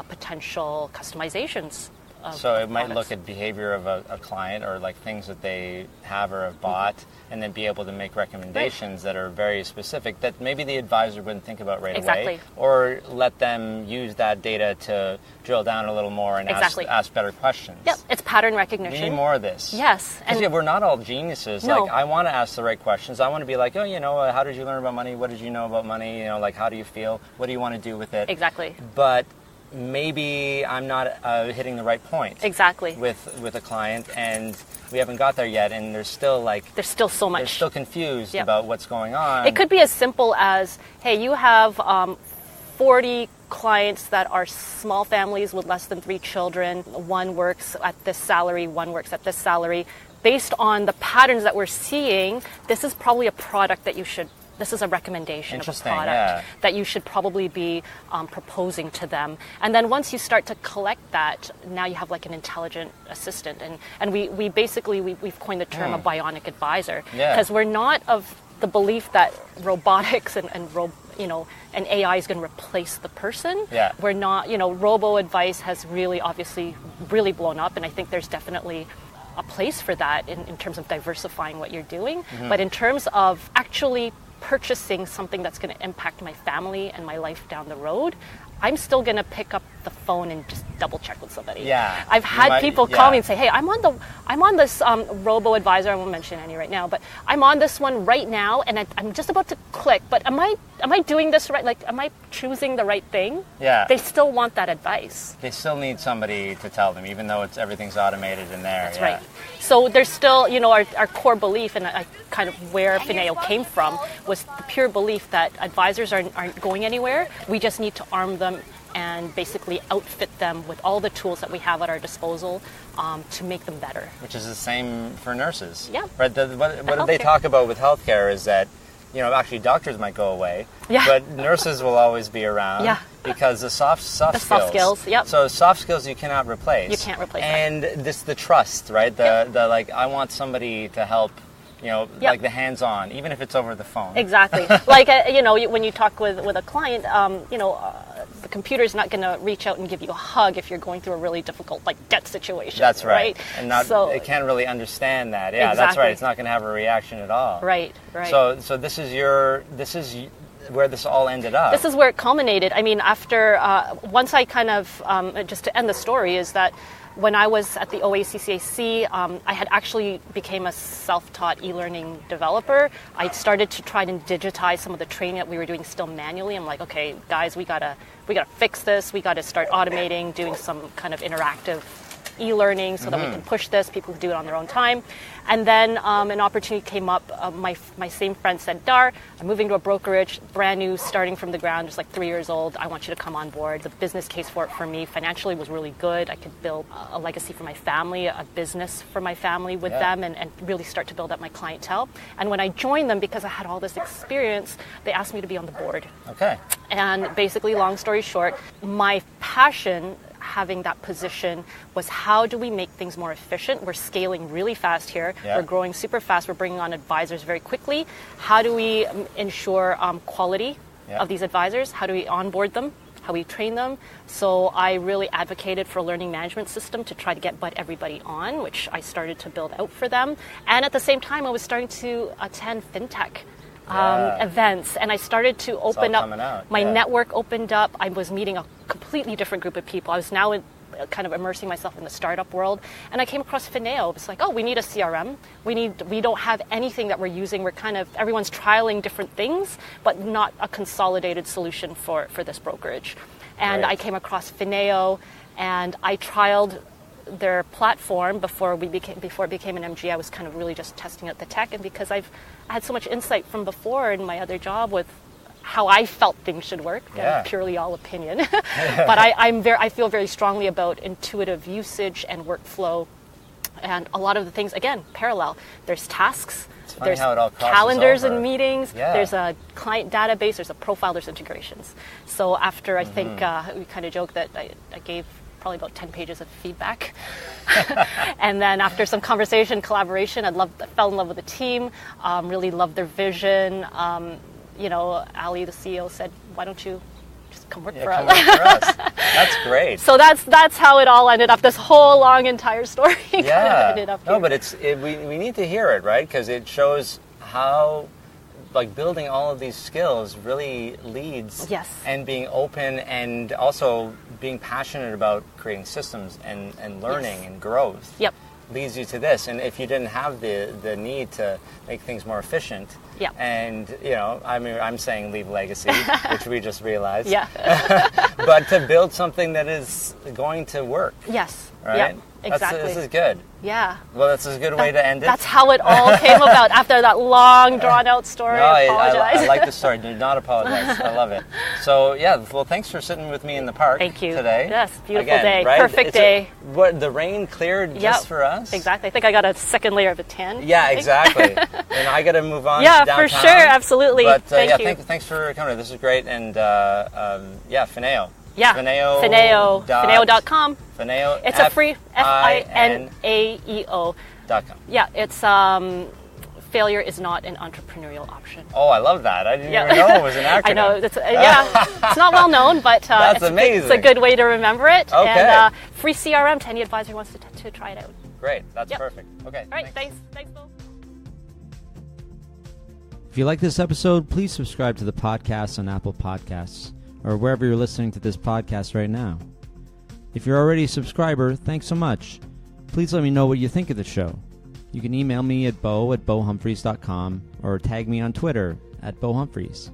potential customizations. So it might look at behavior of a client, or like things that they have or have bought, and then be able to make recommendations that are very specific that maybe the advisor wouldn't think about right away, or let them use that data to drill down a little more and ask better questions. Yep, it's pattern recognition. We need more of this. Yes. And we're not all geniuses. No. Like, I want to ask the right questions. I want to be like, oh, how did you learn about money? What did you know about money? Like, how do you feel? What do you want to do with it? Exactly. But maybe I'm not hitting the right point. Exactly. With a client, and we haven't got there yet, and there's still so much. They're still confused about what's going on. It could be as simple as, hey, you have 40 clients that are small families with less than 3 children. One works at this salary, one works at this salary. Based on the patterns that we're seeing, this is probably a product that this is a recommendation of a product that you should probably be proposing to them. And then once you start to collect that, now you have like an intelligent assistant. And we've coined the term a bionic advisor, because we're not of the belief that robotics and AI is going to replace the person. Yeah. We're not, robo advice has obviously really blown up, and I think there's definitely a place for that in terms of diversifying what you're doing. But in terms of actually purchasing something that's going to impact my family and my life down the road, I'm still going to pick up the phone and just double check with somebody. Yeah. I've had people call me and say, hey, I'm on this robo advisor. I won't mention any right now, but I'm on this one right now, and I'm just about to click. But am I doing this right? Like, am I choosing the right thing? Yeah. They still want that advice. They still need somebody to tell them, even though everything's automated in there. That's right. So there's still, our core belief, and I kind of where Fineo came from, was the pure belief that advisors aren't going anywhere. We just need to arm them and basically outfit them with all the tools that we have at our disposal to make them better. Which is the same for nurses. Yeah. Right. What they talk about with healthcare is that, actually doctors might go away, but nurses will always be around. Yeah. Because the soft skills. Soft skills, yep. So soft skills you cannot replace. You can't replace and that. And the trust, right? The like, I want somebody to help, like the hands-on, even if it's over the phone. Exactly. Like, when you talk with a client, the computer's not going to reach out and give you a hug if you're going through a really difficult, like, debt situation. That's right. And it can't really understand that. Yeah, that's right. It's not going to have a reaction at all. Right. So this is where this all ended up. This is where it culminated. I mean, after, once I kind of, just to end the story, is that when I was at the OACCAC, I had actually became a self-taught e-learning developer. I started to try to digitize some of the training that we were doing still manually. I'm like, okay, guys, we gotta fix this. We gotta start automating, doing some kind of interactive e-learning so that we can push this. People can do it on their own time. And then an opportunity came up. My same friend said, Dar, I'm moving to a brokerage, brand new, starting from the ground, just like 3 years old. I want you to come on board. The business case for it for me financially was really good. I could build a legacy for my family, a business for my family with them, and really start to build up my clientele. And when I joined them, because I had all this experience, they asked me to be on the board. Okay. And basically, long story short, my passion having that position was, how do we make things more efficient? We're scaling really fast here. Yeah. We're growing super fast. We're bringing on advisors very quickly. How do we ensure quality of these advisors? How do we onboard them? How we train them? So I really advocated for a learning management system to try to get everybody on, which I started to build out for them. And at the same time, I was starting to attend fintech events, and I started to open up. My network opened up. I was meeting a completely different group of people. I was now kind of immersing myself in the startup world, and I came across Fineo. It's like, oh, we need a CRM. We don't have anything that we're using. We're everyone's trialing different things, but not a consolidated solution for this brokerage. And I came across Fineo, and I trialed their platform before it became an MG. I was kind of really just testing out the tech, and because I had so much insight from before in my other job with how I felt things should work, purely all opinion. But I feel very strongly about intuitive usage and workflow, and a lot of the things, again, parallel. There's tasks, there's calendars and meetings, there's a client database, there's a profile, there's integrations. So after I think we kind of joked that I gave probably about 10 pages of feedback. And then after some conversation, collaboration, I fell in love with the team, really loved their vision. Ali, the CEO, said, why don't you just come work for us? That's great. So that's how it all ended up. This whole long entire story ended up here. No, but we need to hear it, right? Because it shows how building all of these skills really leads, and being open, and also being passionate about creating systems and learning and growth. Yep. Leads you to this. And if you didn't have the need to make things more efficient, and I'm saying leave legacy, which we just realized, but to build something that is going to work. Yes. Right? Yep. Exactly. This is good. Yeah. Well, that's a good way to end it. That's how it all came about after that long, drawn-out story. No, I apologize. I like the story. Do not apologize. I love it. So, well, thanks for sitting with me in the park today. Yes, beautiful day. Right? Perfect day. The rain cleared just for us? Exactly. I think I got a second layer of a tan. Yeah, exactly. And I got to move on to downtown. For sure. Absolutely. But, Thank you. Thanks for coming. This is great. And, Fineo. Yeah, Fineo.com. Fineo. It's a free FINAEO.com. Yeah, it's failure is not an entrepreneurial option. Oh, I love that. I didn't even know it was an acronym. I know. It's not well known, but that's amazing. It's a good way to remember it. Okay. And free CRM to any advisor who wants to try it out. Great. That's perfect. Okay. All right. Thanks, Bill. If you like this episode, please subscribe to the podcast on Apple Podcasts or wherever you're listening to this podcast right now. If you're already a subscriber, thanks so much. Please let me know what you think of the show. You can email me at bo@bohumphreys.com or tag me on Twitter at bohumphreys.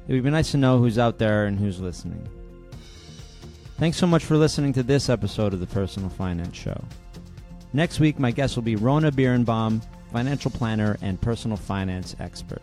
It would be nice to know who's out there and who's listening. Thanks so much for listening to this episode of the Personal Finance Show. Next week, my guest will be Rona Birnbaum, financial planner and personal finance expert.